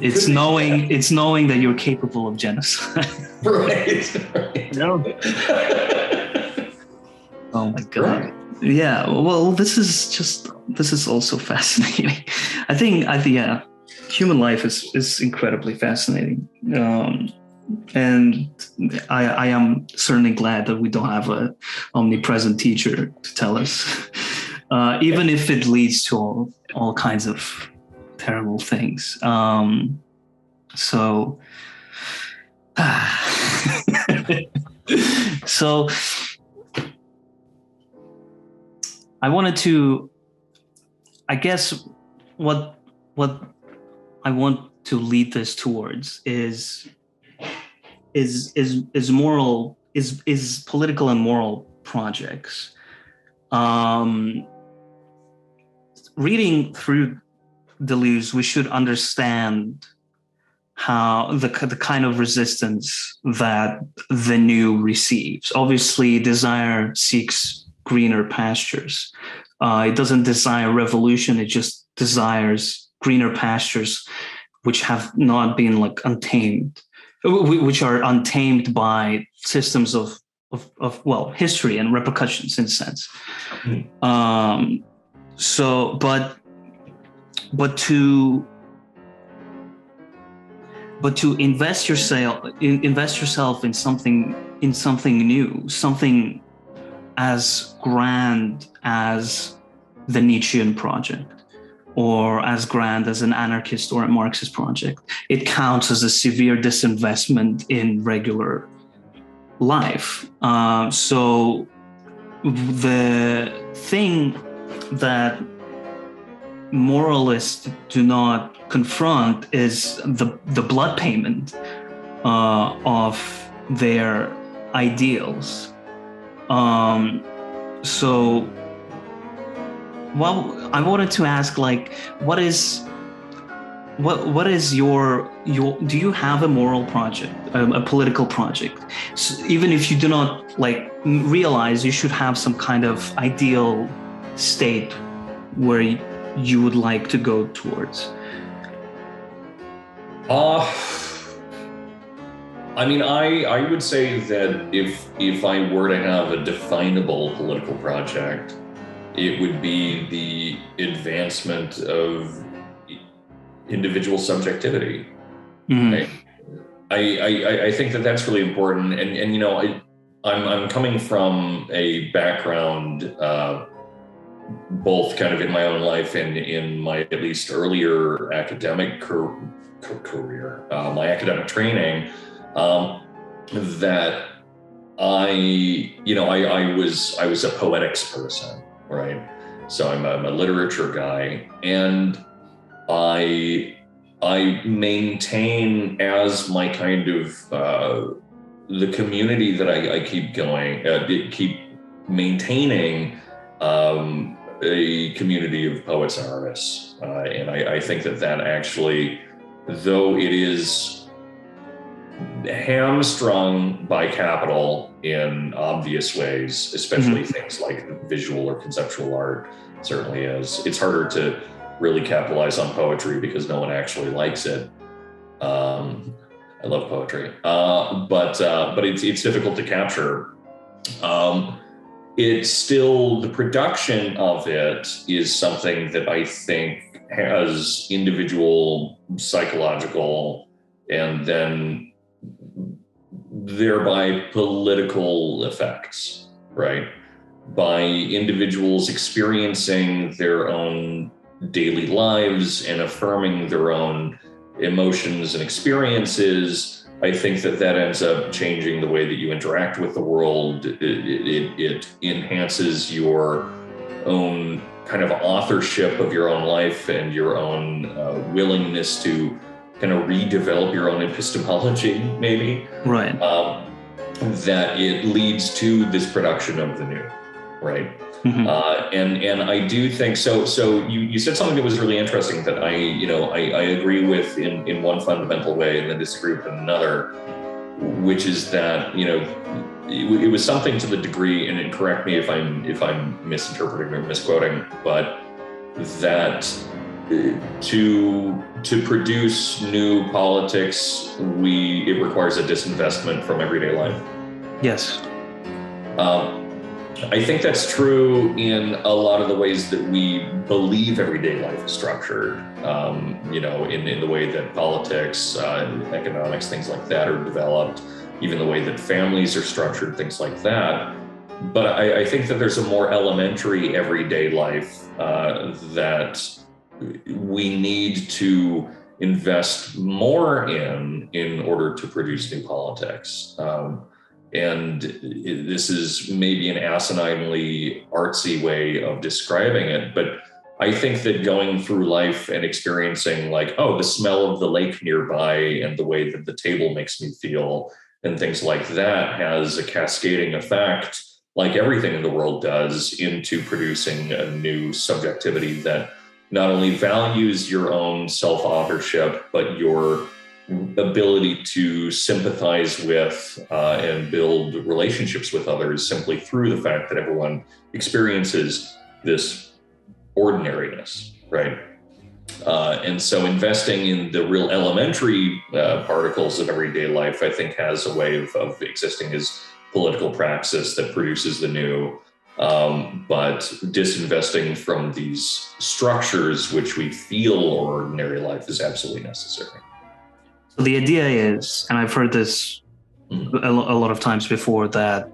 It's knowing that you're capable of genocide. Right. No. Oh my God. Right. Yeah. Well, this is also fascinating. I think yeah, human life is incredibly fascinating. And I am certainly glad that we don't have an omnipresent teacher to tell us, even if it leads to all kinds of terrible things. So I wanted to, I guess what I want to lead this towards is political and moral projects. Reading through Deleuze, we should understand how the kind of resistance that the new receives. Obviously, desire seeks greener pastures. It doesn't desire revolution. It just desires greener pastures, which have not been untamed, which are untamed by systems of history and repercussions in a sense. Mm-hmm. But to invest yourself in something new, something as grand as the Nietzschean project, or as grand as an anarchist or a Marxist project, it counts as a severe disinvestment in regular life. So the thing that moralists do not confront is the blood payment of their ideals. So, well, I wanted to ask, like, what is your do you have a moral project, a political project? So even if you do not like realize you should have some kind of ideal state where you would like to go towards. I mean, I would say that if I were to have a definable political project, it would be the advancement of individual subjectivity. Mm-hmm. I think that that's really important, and you know, I'm coming from a background, both kind of in my own life and in my at least earlier academic career, my academic training, that I was a poetics person, right? So I'm a literature guy, and I maintain as my kind of the community that I keep going, keep maintaining a community of poets and artists, and I think that actually, though it is hamstrung by capital in obvious ways, especially things like visual or conceptual art, certainly is. It's harder to really capitalize on poetry because no one actually likes it. I love poetry, but it's difficult to capture. It's still, the production of it is something that I think has individual psychological and then thereby political effects, right? By individuals experiencing their own daily lives and affirming their own emotions and experiences, I think that ends up changing the way that you interact with the world. It enhances your own kind of authorship of your own life and your own willingness to kind of redevelop your own epistemology, maybe. Right. That it leads to this production of the new, right? Mm-hmm. And I do think so. So you said something that was really interesting that I agree with in one fundamental way and then disagree with in another, which is that it was something to the degree, and correct me if I'm misinterpreting or misquoting, but that to produce new politics, it requires a disinvestment from everyday life. Yes. I think that's true in a lot of the ways that we believe everyday life is structured, in the way that politics, economics, things like that are developed, even the way that families are structured, things like that. But I think that there's a more elementary everyday life that we need to invest more in order to produce new politics. And this is maybe an asininely artsy way of describing it, but I think that going through life and experiencing like, the smell of the lake nearby and the way that the table makes me feel and things like that has a cascading effect, like everything in the world does, into producing a new subjectivity that not only values your own self-authorship, but your ability to sympathize with and build relationships with others simply through the fact that everyone experiences this ordinariness, right? And so investing in the real elementary particles of everyday life, I think, has a way of existing as political praxis that produces the new, but disinvesting from these structures which we feel ordinary life is absolutely necessary. So the idea is, and I've heard this a lot of times before, that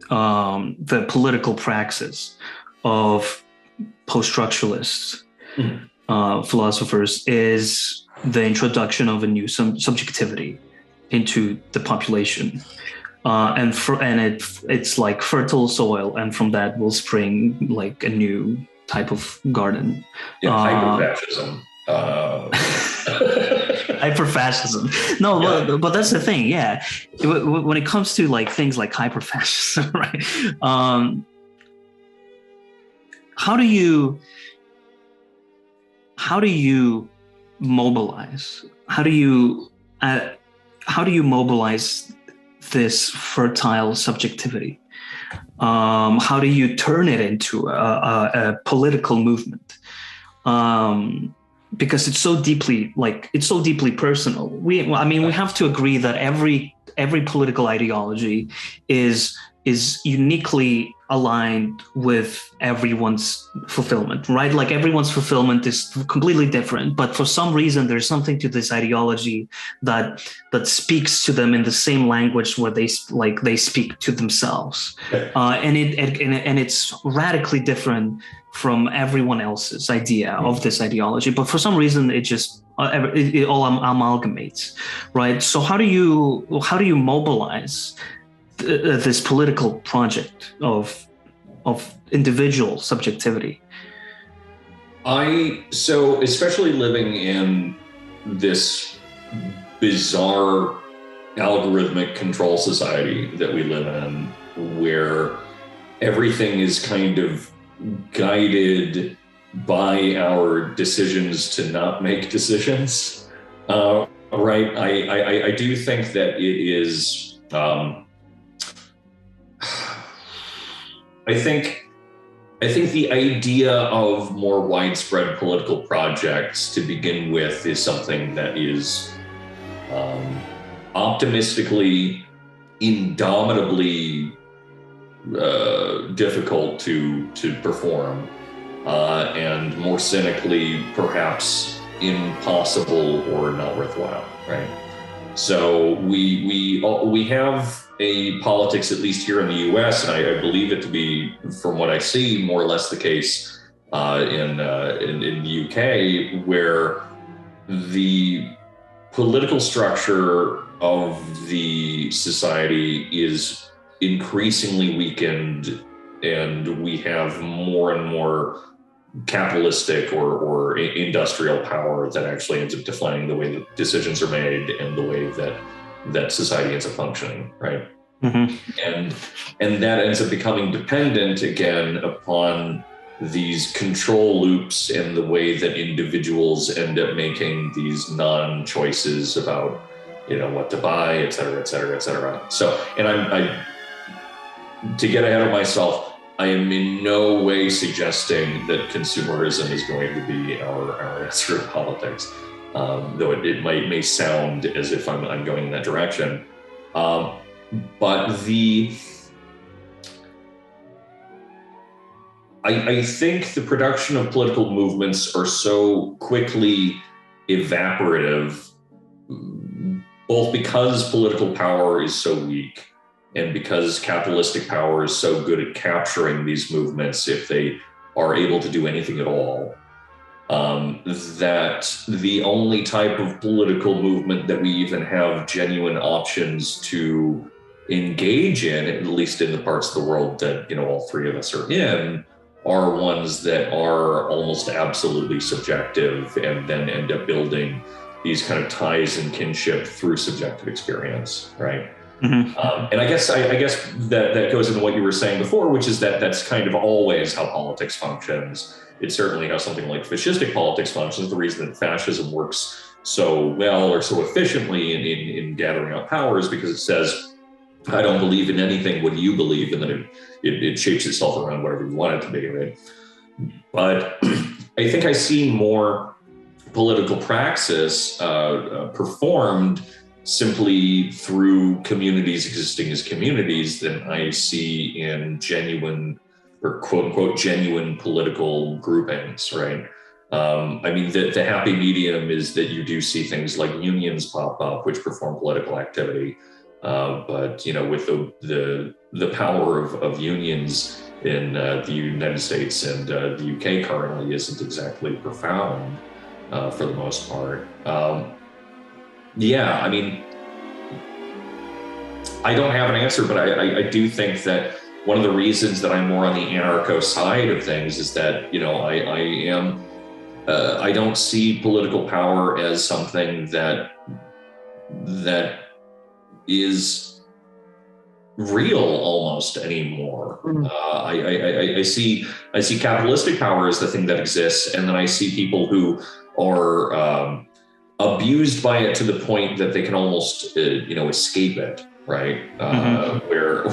the political praxis of post-structuralist philosophers is the introduction of a new subjectivity into the population, it's like fertile soil, and from that will spring like a new type of garden. Hyper-fascism. Hyper-fascism. No, but that's the thing. Yeah, when it comes to like things like hyper-fascism, right? how do you mobilize? How do you mobilize this fertile subjectivity? How do you turn it into a political movement? Because it's so deeply personal. We have to agree that every political ideology is uniquely aligned with everyone's fulfillment, right? Like everyone's fulfillment is completely different, but for some reason there's something to this ideology that speaks to them in the same language where they speak to themselves, and it's radically different from everyone else's idea of this ideology. But for some reason it just it all amalgamates, right? So how do you mobilize this political project of individual subjectivity? So especially living in this bizarre algorithmic control society that we live in, where everything is kind of guided by our decisions to not make decisions, right? I do think that it is. I think the idea of more widespread political projects to begin with is something that is optimistically, indomitably difficult to perform, and more cynically, perhaps impossible or not worthwhile, right? So we have a politics, at least here in the U.S., and I believe it to be, from what I see, more or less the case in the U.K., where the political structure of the society is increasingly weakened, and we have more and more capitalistic or industrial power that actually ends up defining the way that decisions are made and the way that society ends up functioning, right? Mm-hmm. And that ends up becoming dependent again upon these control loops and the way that individuals end up making these non-choices about, what to buy, et cetera, et cetera, et cetera. So, and I to get ahead of myself, I am in no way suggesting that consumerism is going to be our answer to politics, though it may sound as if I'm going in that direction. But I think the production of political movements are so quickly evaporative, both because political power is so weak and because capitalistic power is so good at capturing these movements, if they are able to do anything at all, that the only type of political movement that we even have genuine options to engage in, at least in the parts of the world that, all three of us are in, are ones that are almost absolutely subjective and then end up building these kind of ties and kinship through subjective experience, right? Mm-hmm. And I guess that goes into what you were saying before, which is that that's kind of always how politics functions. It's certainly how something like fascistic politics functions. The reason that fascism works so well or so efficiently in gathering up power is because it says, I don't believe in anything, what do you believe? And then it shapes itself around whatever you want it to be, right? But I think I see more political praxis performed simply through communities existing as communities than I see in genuine or quote unquote genuine political groupings, right? The happy medium is that you do see things like unions pop up, which perform political activity. But with the power of unions in the United States and the UK currently isn't exactly profound for the most part. I don't have an answer, but I do think that one of the reasons that I'm more on the anarcho side of things is that, I don't see political power as something that is real almost anymore. I see capitalistic power as the thing that exists, and then I see people who are abused by it to the point that they can almost escape it, right? Where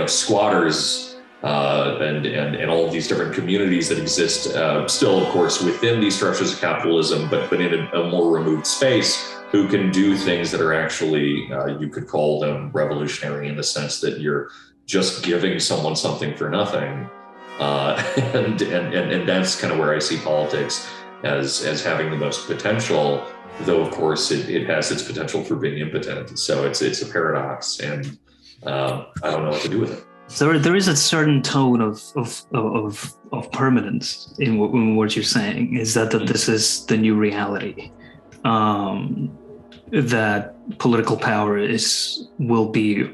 squatters and all of these different communities that exist still, of course, within these structures of capitalism, but in a more removed space, who can do things that are actually, you could call them revolutionary, in the sense that you're just giving someone something for nothing. And that's kind of where I see politics as having the most potential, though of course it has its potential for being impotent. So it's a paradox, and I don't know what to do with it. So there is a certain tone of permanence in what you're saying. Is that this is the new reality? That political power will be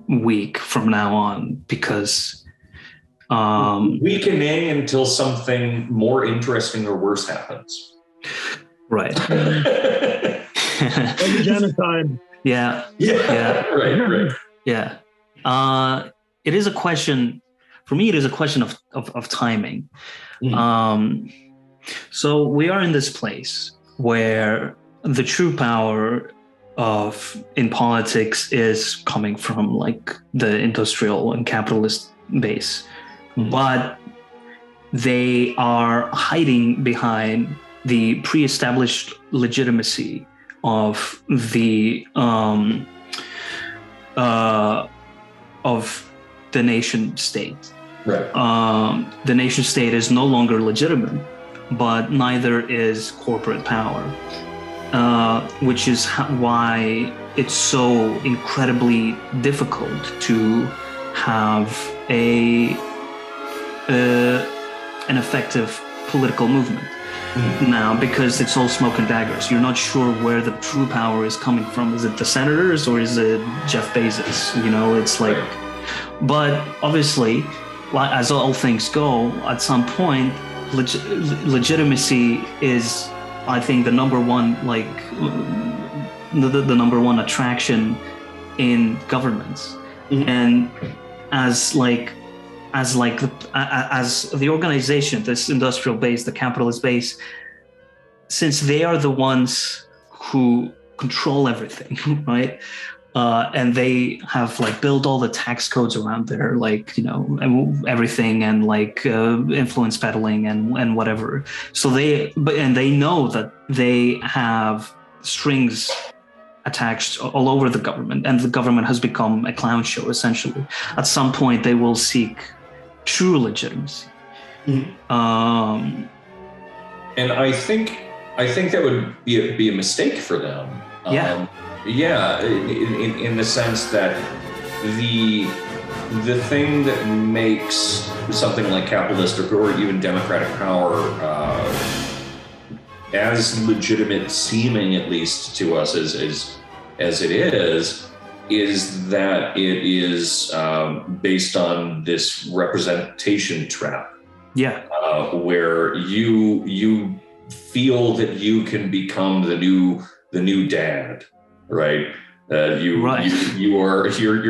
weak from now on, because weakening until something more interesting or worse happens. Right. Like a genocide. Yeah. Right. Yeah. It is a question, for me, it is a question of timing. So we are in this place where the true power in politics is coming from like the industrial and capitalist base, but they are hiding behind the pre-established legitimacy of the nation state. Right. The nation state is no longer legitimate, but neither is corporate power, which is why it's so incredibly difficult to have an effective political movement now, because it's all smoke and daggers. You're not sure where the true power is coming from. Is it the senators or is it Jeff Bezos? It's like, but obviously, as all things go, at some point, legitimacy is, I think, the number one, like the number one attraction in governments. And as the organization, this industrial base, the capitalist base, since they are the ones who control everything, right? And they have like built all the tax codes around there, like, everything, and like influence peddling and whatever. So they know that they have strings attached all over the government, and the government has become a clown show, essentially. At some point, they will seek true legitimacy. And I think that would be a mistake for them. In the sense that the thing that makes something like capitalistic or even democratic power as legitimate seeming, at least to us as it is that it is based on this representation trap. Where you feel that you can become the new dad, right? You're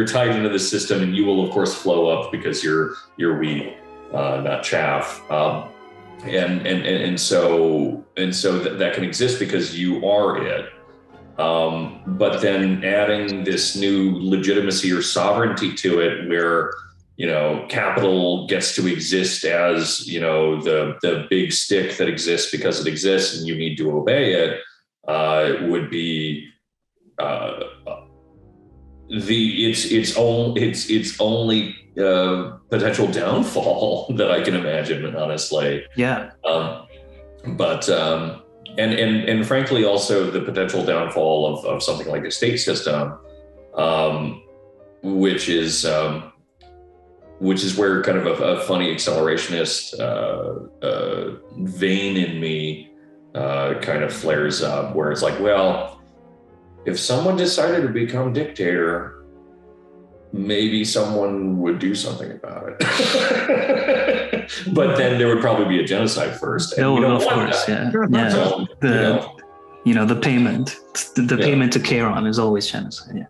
tied into the system, and you will of course flow up because you're wheat, not chaff. And so that can exist because you are it. But then adding this new legitimacy or sovereignty to it, where capital gets to exist as the big stick that exists because it exists and you need to obey it, would be its only potential downfall that I can imagine, honestly. And frankly, also the potential downfall of something like a state system, which is where kind of a funny accelerationist vein in me kind of flares up, where it's like, well, if someone decided to become dictator, maybe someone would do something about it. But then there would probably be a genocide first. And of course, that. yeah. the payment, the payment to Charon is always genocide. Yeah.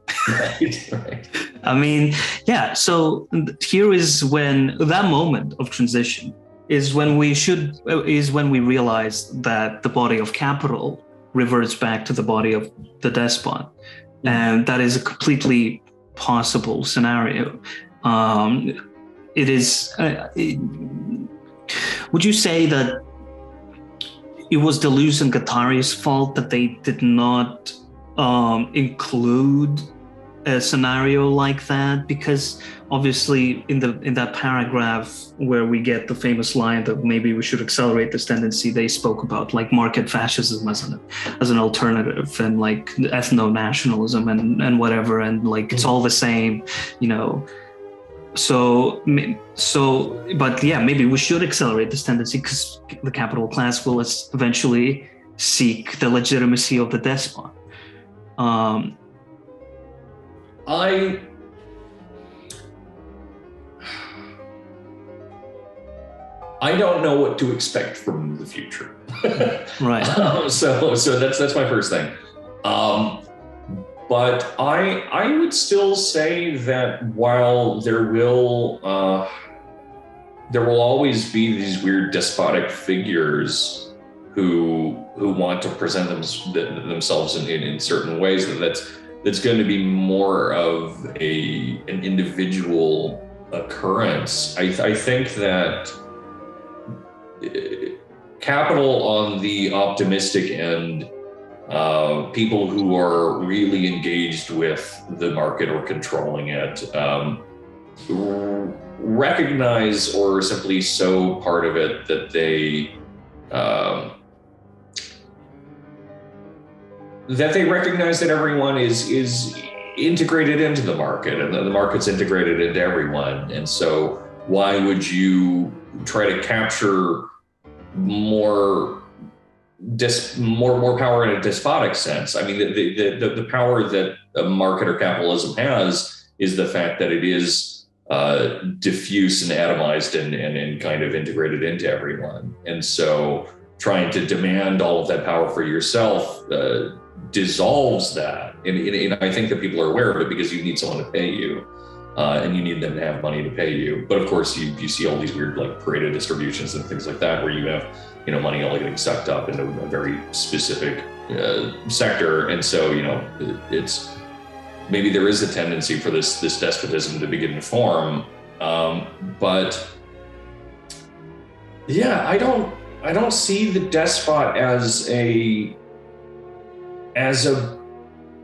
Right. I mean, yeah. So here is when that moment of transition is when we realize that the body of capital reverts back to the body of the despot, and that is a completely possible scenario. It is. Would you say that it was Deleuze and Guattari's fault that they did not include a scenario like that? Because obviously in that paragraph where we get the famous line that maybe we should accelerate this tendency, they spoke about like market fascism as an alternative, and like ethno-nationalism and whatever, and like it's all the same, but yeah, maybe we should accelerate this tendency because the capital class will eventually seek the legitimacy of the despot. I don't know what to expect from the future. Right. So that's my first thing. But I would still say that while there will always be these weird despotic figures who want to present themselves in certain ways, that's going to be more of an individual occurrence. I think that capital on the optimistic end, people who are really engaged with the market or controlling it, recognize or simply so part of it that they recognize that everyone is integrated into the market, and the market's integrated into everyone. And so why would you try to capture more power in a despotic sense? I mean, the power that a market or capitalism has is the fact that it is diffuse and atomized and kind of integrated into everyone. And so trying to demand all of that power for yourself dissolves that. And I think that people are aware of it because you need someone to pay you. And you need them to have money to pay you. But of course, you see all these weird like Pareto distributions and things like that, where you have money all getting sucked up into a very specific sector. And so it's maybe there is a tendency for this despotism to begin to form. But yeah, I don't see the despot as a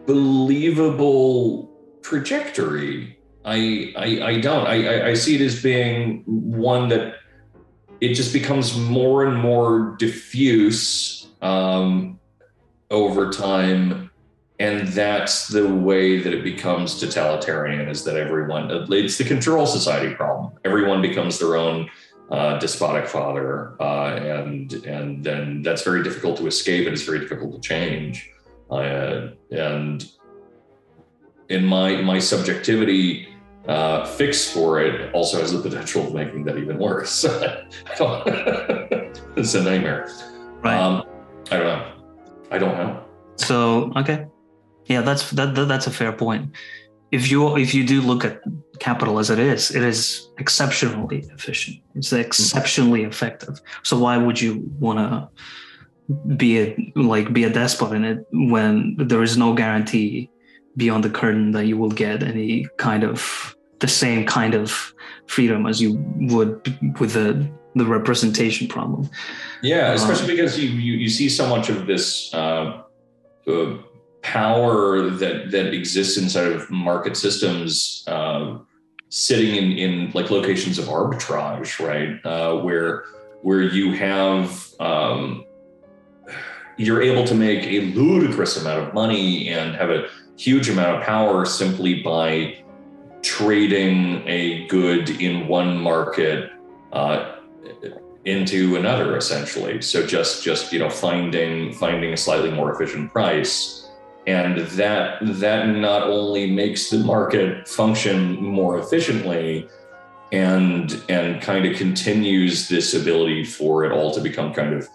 believable trajectory. I don't. I see it as being one that it just becomes more and more diffuse over time, and that's the way that it becomes totalitarian. Is that it's the control society problem. Everyone becomes their own despotic father, and then that's very difficult to escape, and it's very difficult to change. And in my subjectivity, fix for it also has the potential of making that even worse. It's a nightmare. Right. I don't know. So okay, yeah, that's a fair point. If you do look at capital as it is exceptionally efficient. It's exceptionally effective. So why would you want to be a despot in it when there is no guarantee beyond the curtain that you will get any kind of the same kind of freedom as you would with the representation problem? Yeah, especially because you see so much of this power that exists inside of market systems sitting in like locations of arbitrage, right? Where you have you're able to make a ludicrous amount of money and have a huge amount of power simply by trading a good in one market into another, essentially. So just finding a slightly more efficient price, and that not only makes the market function more efficiently, and kind of continues this ability for it all to become kind of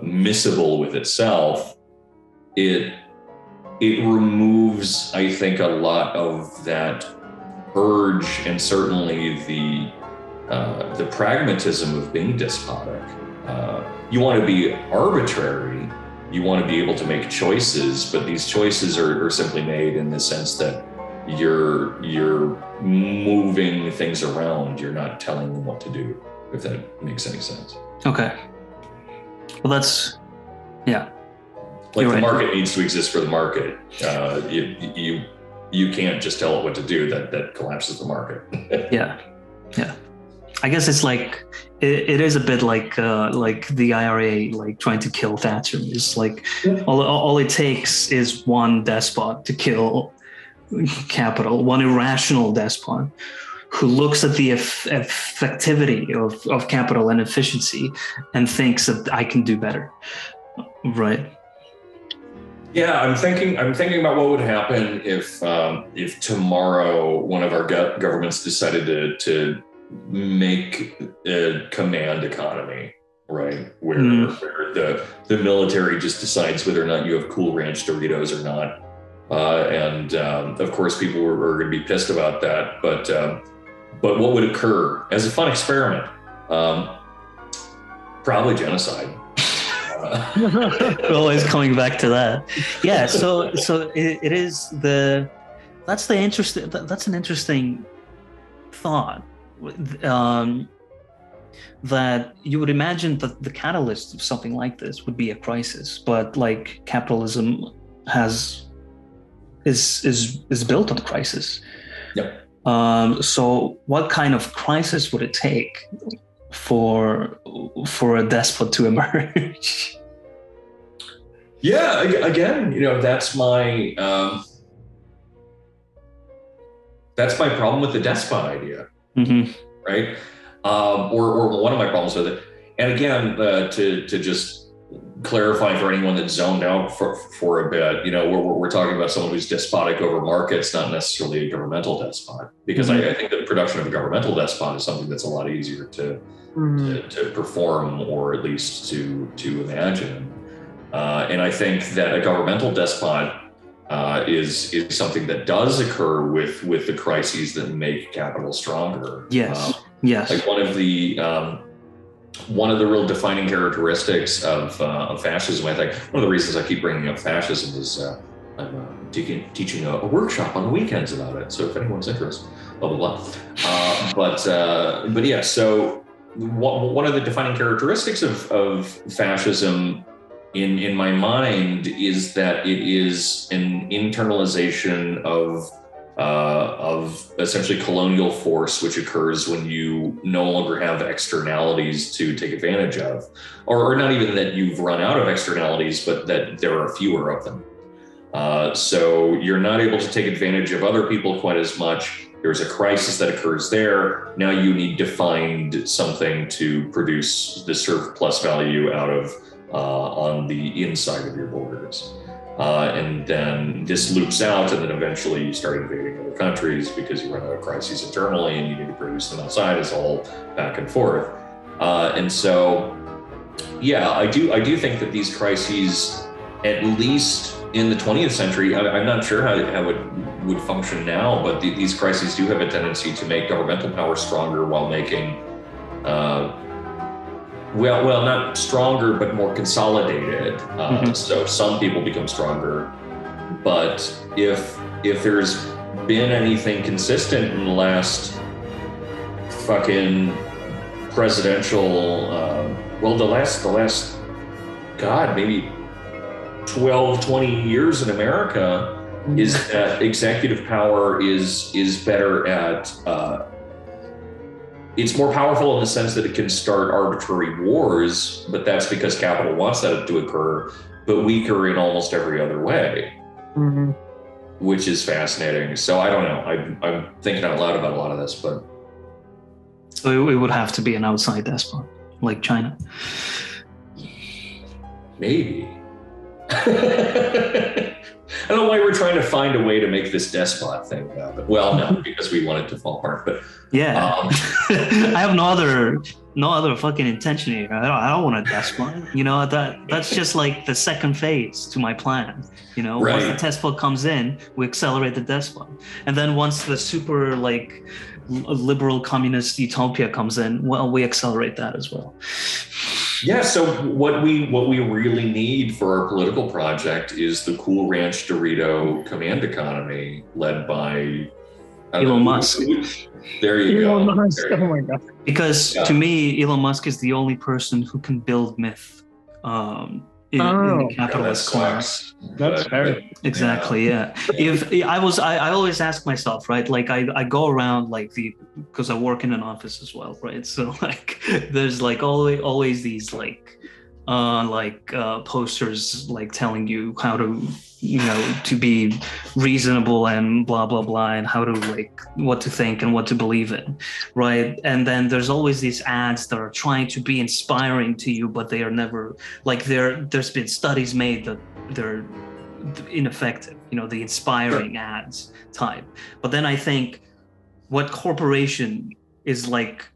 miscible with itself. it removes, I think, a lot of that urge and certainly the pragmatism of being despotic. You want to be arbitrary. You want to be able to make choices, but these choices are simply made in the sense that you're moving things around. You're not telling them what to do, if that makes any sense. Okay. Well, that's, yeah. Like You're the right. market needs to exist for the market. You can't just tell it what to do. That collapses the market. Yeah. I guess it's like it is a bit like the IRA, like trying to kill Thatcher. It's like all it takes is one despot to kill capital, one irrational despot who looks at the effectivity of capital and efficiency and thinks that I can do better, right? Yeah, I'm thinking about what would happen if tomorrow one of our governments decided to make a command economy, right? Where the military just decides whether or not you have Cool Ranch Doritos or not. And of course, people are going to be pissed about that. But what would occur as a fun experiment? Probably genocide. We're always coming back to that. Yeah. So it is that's an interesting thought. That you would imagine that the catalyst of something like this would be a crisis, but like capitalism is built on crisis. Yep. So what kind of crisis would it take for a despot to emerge? Yeah, again, that's my problem with the despot idea. Mm-hmm. Right? Or one of my problems with it. And again, to just clarify for anyone that's zoned out for a bit, we're talking about someone who's despotic over markets, not necessarily a governmental despot. Because I think that the production of a governmental despot is something that's a lot easier to perform, or at least to imagine. And I think that a governmental despot is something that does occur with the crises that make capital stronger. Yes. Like one of the real defining characteristics of fascism, I think one of the reasons I keep bringing up fascism is I'm teaching a workshop on the weekends about it. So if anyone's interested, blah blah blah. But yeah. So one of the defining characteristics of fascism, in my mind, is that it is an internalization of essentially colonial force, which occurs when you no longer have externalities to take advantage of, or not even that you've run out of externalities, but that there are fewer of them. So you're not able to take advantage of other people quite as much. There's a crisis that occurs there. Now you need to find something to produce the surplus value out of on the inside of your borders. And then this loops out, and then eventually you start invading other countries because you run out of crises internally and you need to produce them outside. It's all back and forth. And so, yeah, I do think that these crises, at least in the 20th century, I'm not sure how it would function now, but these crises do have a tendency to make governmental power stronger while making well, not stronger, but more consolidated. So some people become stronger. But if there's been anything consistent in the last fucking presidential, the last, God, maybe 12, 20 years in America, is that executive power is better at it's more powerful in the sense that it can start arbitrary wars, but that's because capital wants that to occur, but weaker in almost every other way, which is fascinating. So I don't know. I'm thinking out loud about a lot of this, but. So it would have to be an outside despot, like China. Maybe. I don't know why we're trying to find a way to make this despot thing happen. Well, no, because we want it to fall apart. But yeah, I have no other fucking intention here. I don't want a despot. That's just like the second phase to my plan. Once the despot comes in, we accelerate the despot, and then once the super like liberal communist utopia comes in, well, we accelerate that as well. Yeah, so what we really need for our political project is the Cool Ranch Dorito command economy led by Elon Musk. There you Elon go. Musk. Oh my God. Because to me, Elon Musk is the only person who can build myth in the capitalist class. That's fair. Exactly. Yeah. If I always ask myself, right? Like I go around like because I work in an office as well, right? So like there's like always these like posters like telling you how to to be reasonable and blah blah blah, and how to like what to think and what to believe in, right? And then there's always these ads that are trying to be inspiring to you, but they are never like there's been studies made that they're ineffective, the inspiring ads type. But then I think, what corporation is like,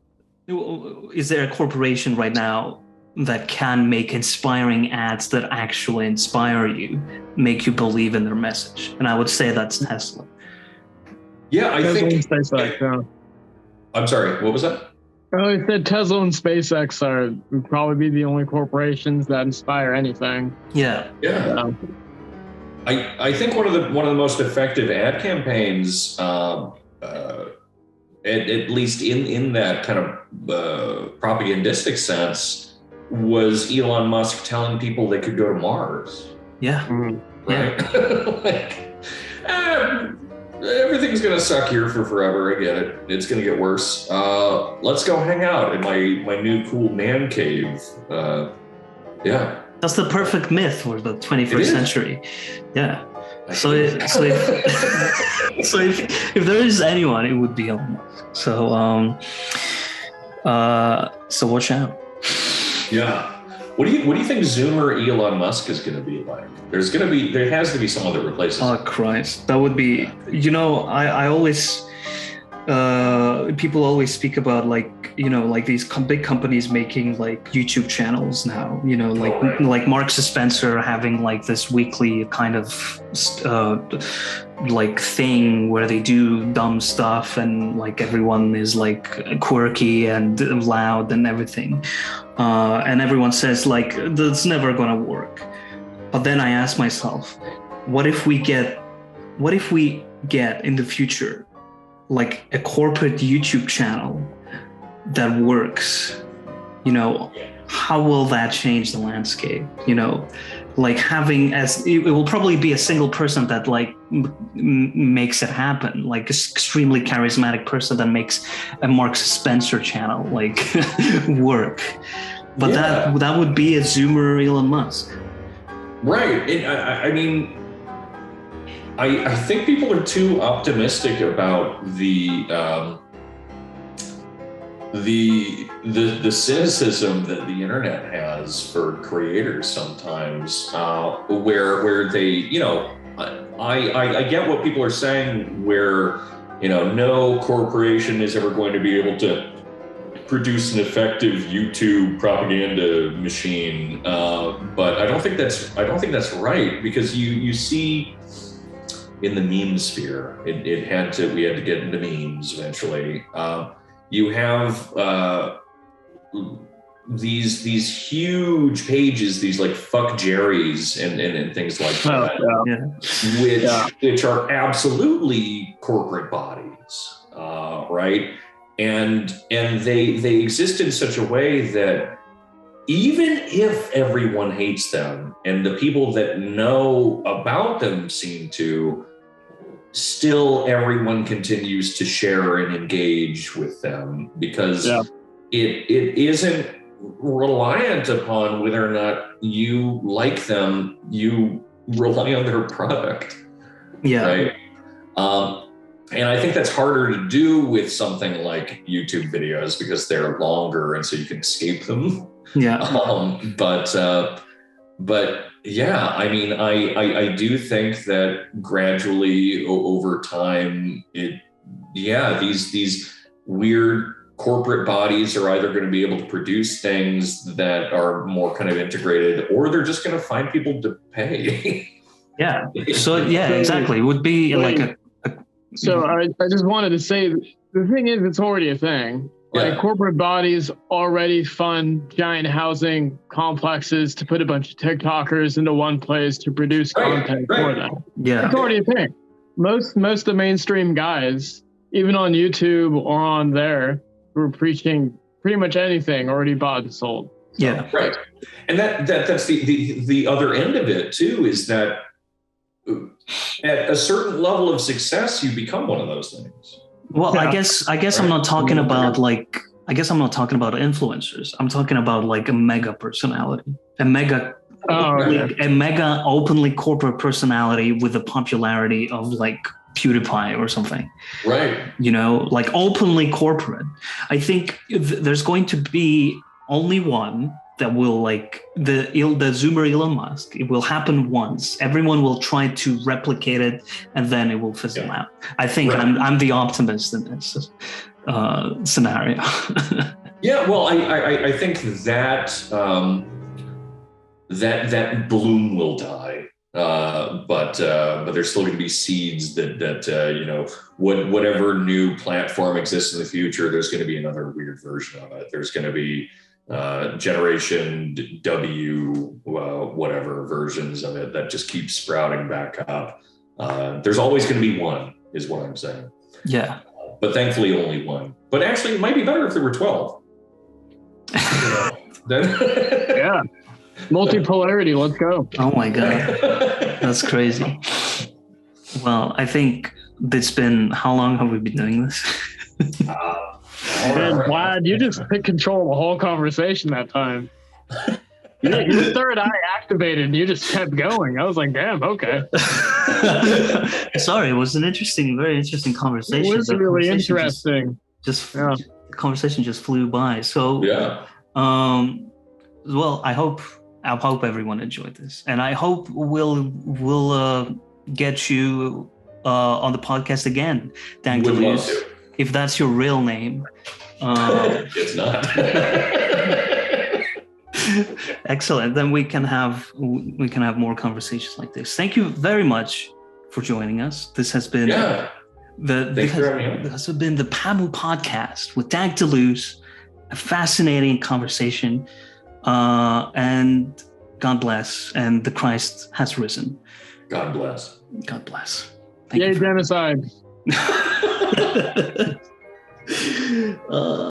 is there a corporation right now that can make inspiring ads that actually inspire you, make you believe in their message? And I would say that's Tesla. Yeah, I think. SpaceX, yeah. I'm sorry, what was that? I said Tesla and SpaceX would probably be the only corporations that inspire anything. Yeah. Yeah. I think one of the most effective ad campaigns, at least in that kind of propagandistic sense, was Elon Musk telling people they could go to Mars. Yeah. Right? Everything's going to suck here for forever. I get it. It's going to get worse. Let's go hang out in my new cool man cave. Yeah. That's the perfect myth for the 21st century. Yeah. So if there is anyone, it would be Elon Musk. So watch out. Yeah. What do you think Zoomer Elon Musk is going to be like? There has to be someone that replaces him. Oh Christ, that would be. I always. People always speak about like these big companies making like YouTube channels now. Like Marks & Spencer having like this weekly kind of like thing where they do dumb stuff and like everyone is like quirky and loud and everything, and everyone says like that's never gonna work. But then I ask myself, what if we get in the future like a corporate YouTube channel that works? How will that change the landscape? Like having it will probably be a single person that like makes it happen, like an extremely charismatic person that makes a Marks & Spencer channel like work. But that would be a Zoomer Elon Musk. Right. I mean, I think people are too optimistic about the cynicism that the internet has for creators sometimes, where they, I get what people are saying, where, no corporation is ever going to be able to produce an effective YouTube propaganda machine, but I don't think that's right, because you see. In the meme sphere, we had to get into memes eventually. You have these huge pages, these like fuck Jerry's and things like that, which are absolutely corporate bodies, right? And they exist in such a way that even if everyone hates them and the people that know about them seem to, still everyone continues to share and engage with them because it isn't reliant upon whether or not you like them. You rely on their product. Yeah. Right. And I think that's harder to do with something like YouTube videos because they're longer and so you can escape them. Yeah. But But yeah, I mean, I do think that gradually over time, these weird corporate bodies are either going to be able to produce things that are more kind of integrated, or they're just going to find people to pay. Yeah. So yeah, exactly. It would be like a So I just wanted to say, the thing is, it's already a thing. Like corporate bodies already fund giant housing complexes to put a bunch of TikTokers into one place to produce content for them. Yeah. It's already a thing. Most of the mainstream guys, even on YouTube or on there, who are preaching pretty much anything, already bought and sold. Yeah. Right. And that's the other end of it too, is that at a certain level of success, you become one of those things. Well, yeah. I guess I'm not talking about influencers. I'm talking about like a mega personality, a mega openly corporate personality with the popularity of like PewDiePie or something. Right. You know, like openly corporate. I think there's going to be only one that will, like the Zoomer Elon Musk. It will happen once. Everyone will try to replicate it, and then it will fizzle out. I think I'm the optimist in this scenario. Yeah, well, I think that that bloom will die, but there's still going to be seeds that you know, whatever new platform exists in the future, there's going to be another weird version of it. There's going to be generation W, whatever versions of it that just keep sprouting back up. There's always going to be one, is what I'm saying. Yeah. But thankfully only one. But actually it might be better if there were 12. Yeah. Multipolarity, let's go. Oh my God. That's crazy. Well, I think it's been, how long have we been doing this? Man, Vlad, you just took control of the whole conversation that time. Your third eye activated and you just kept going. I was like, damn, okay. Sorry, it was an very interesting conversation. It was really interesting. The conversation just flew by. So, well, I hope everyone enjoyed this, and I hope we'll get you on the podcast again, Dank Deleuze, if that's your real name. It's not. Excellent. Then we can have more conversations like this. Thank you very much for joining us. This has been the PAMU podcast with Dank Deleuze. A fascinating conversation. And God bless. And the Christ has risen. God bless. God bless. Yay, genocide.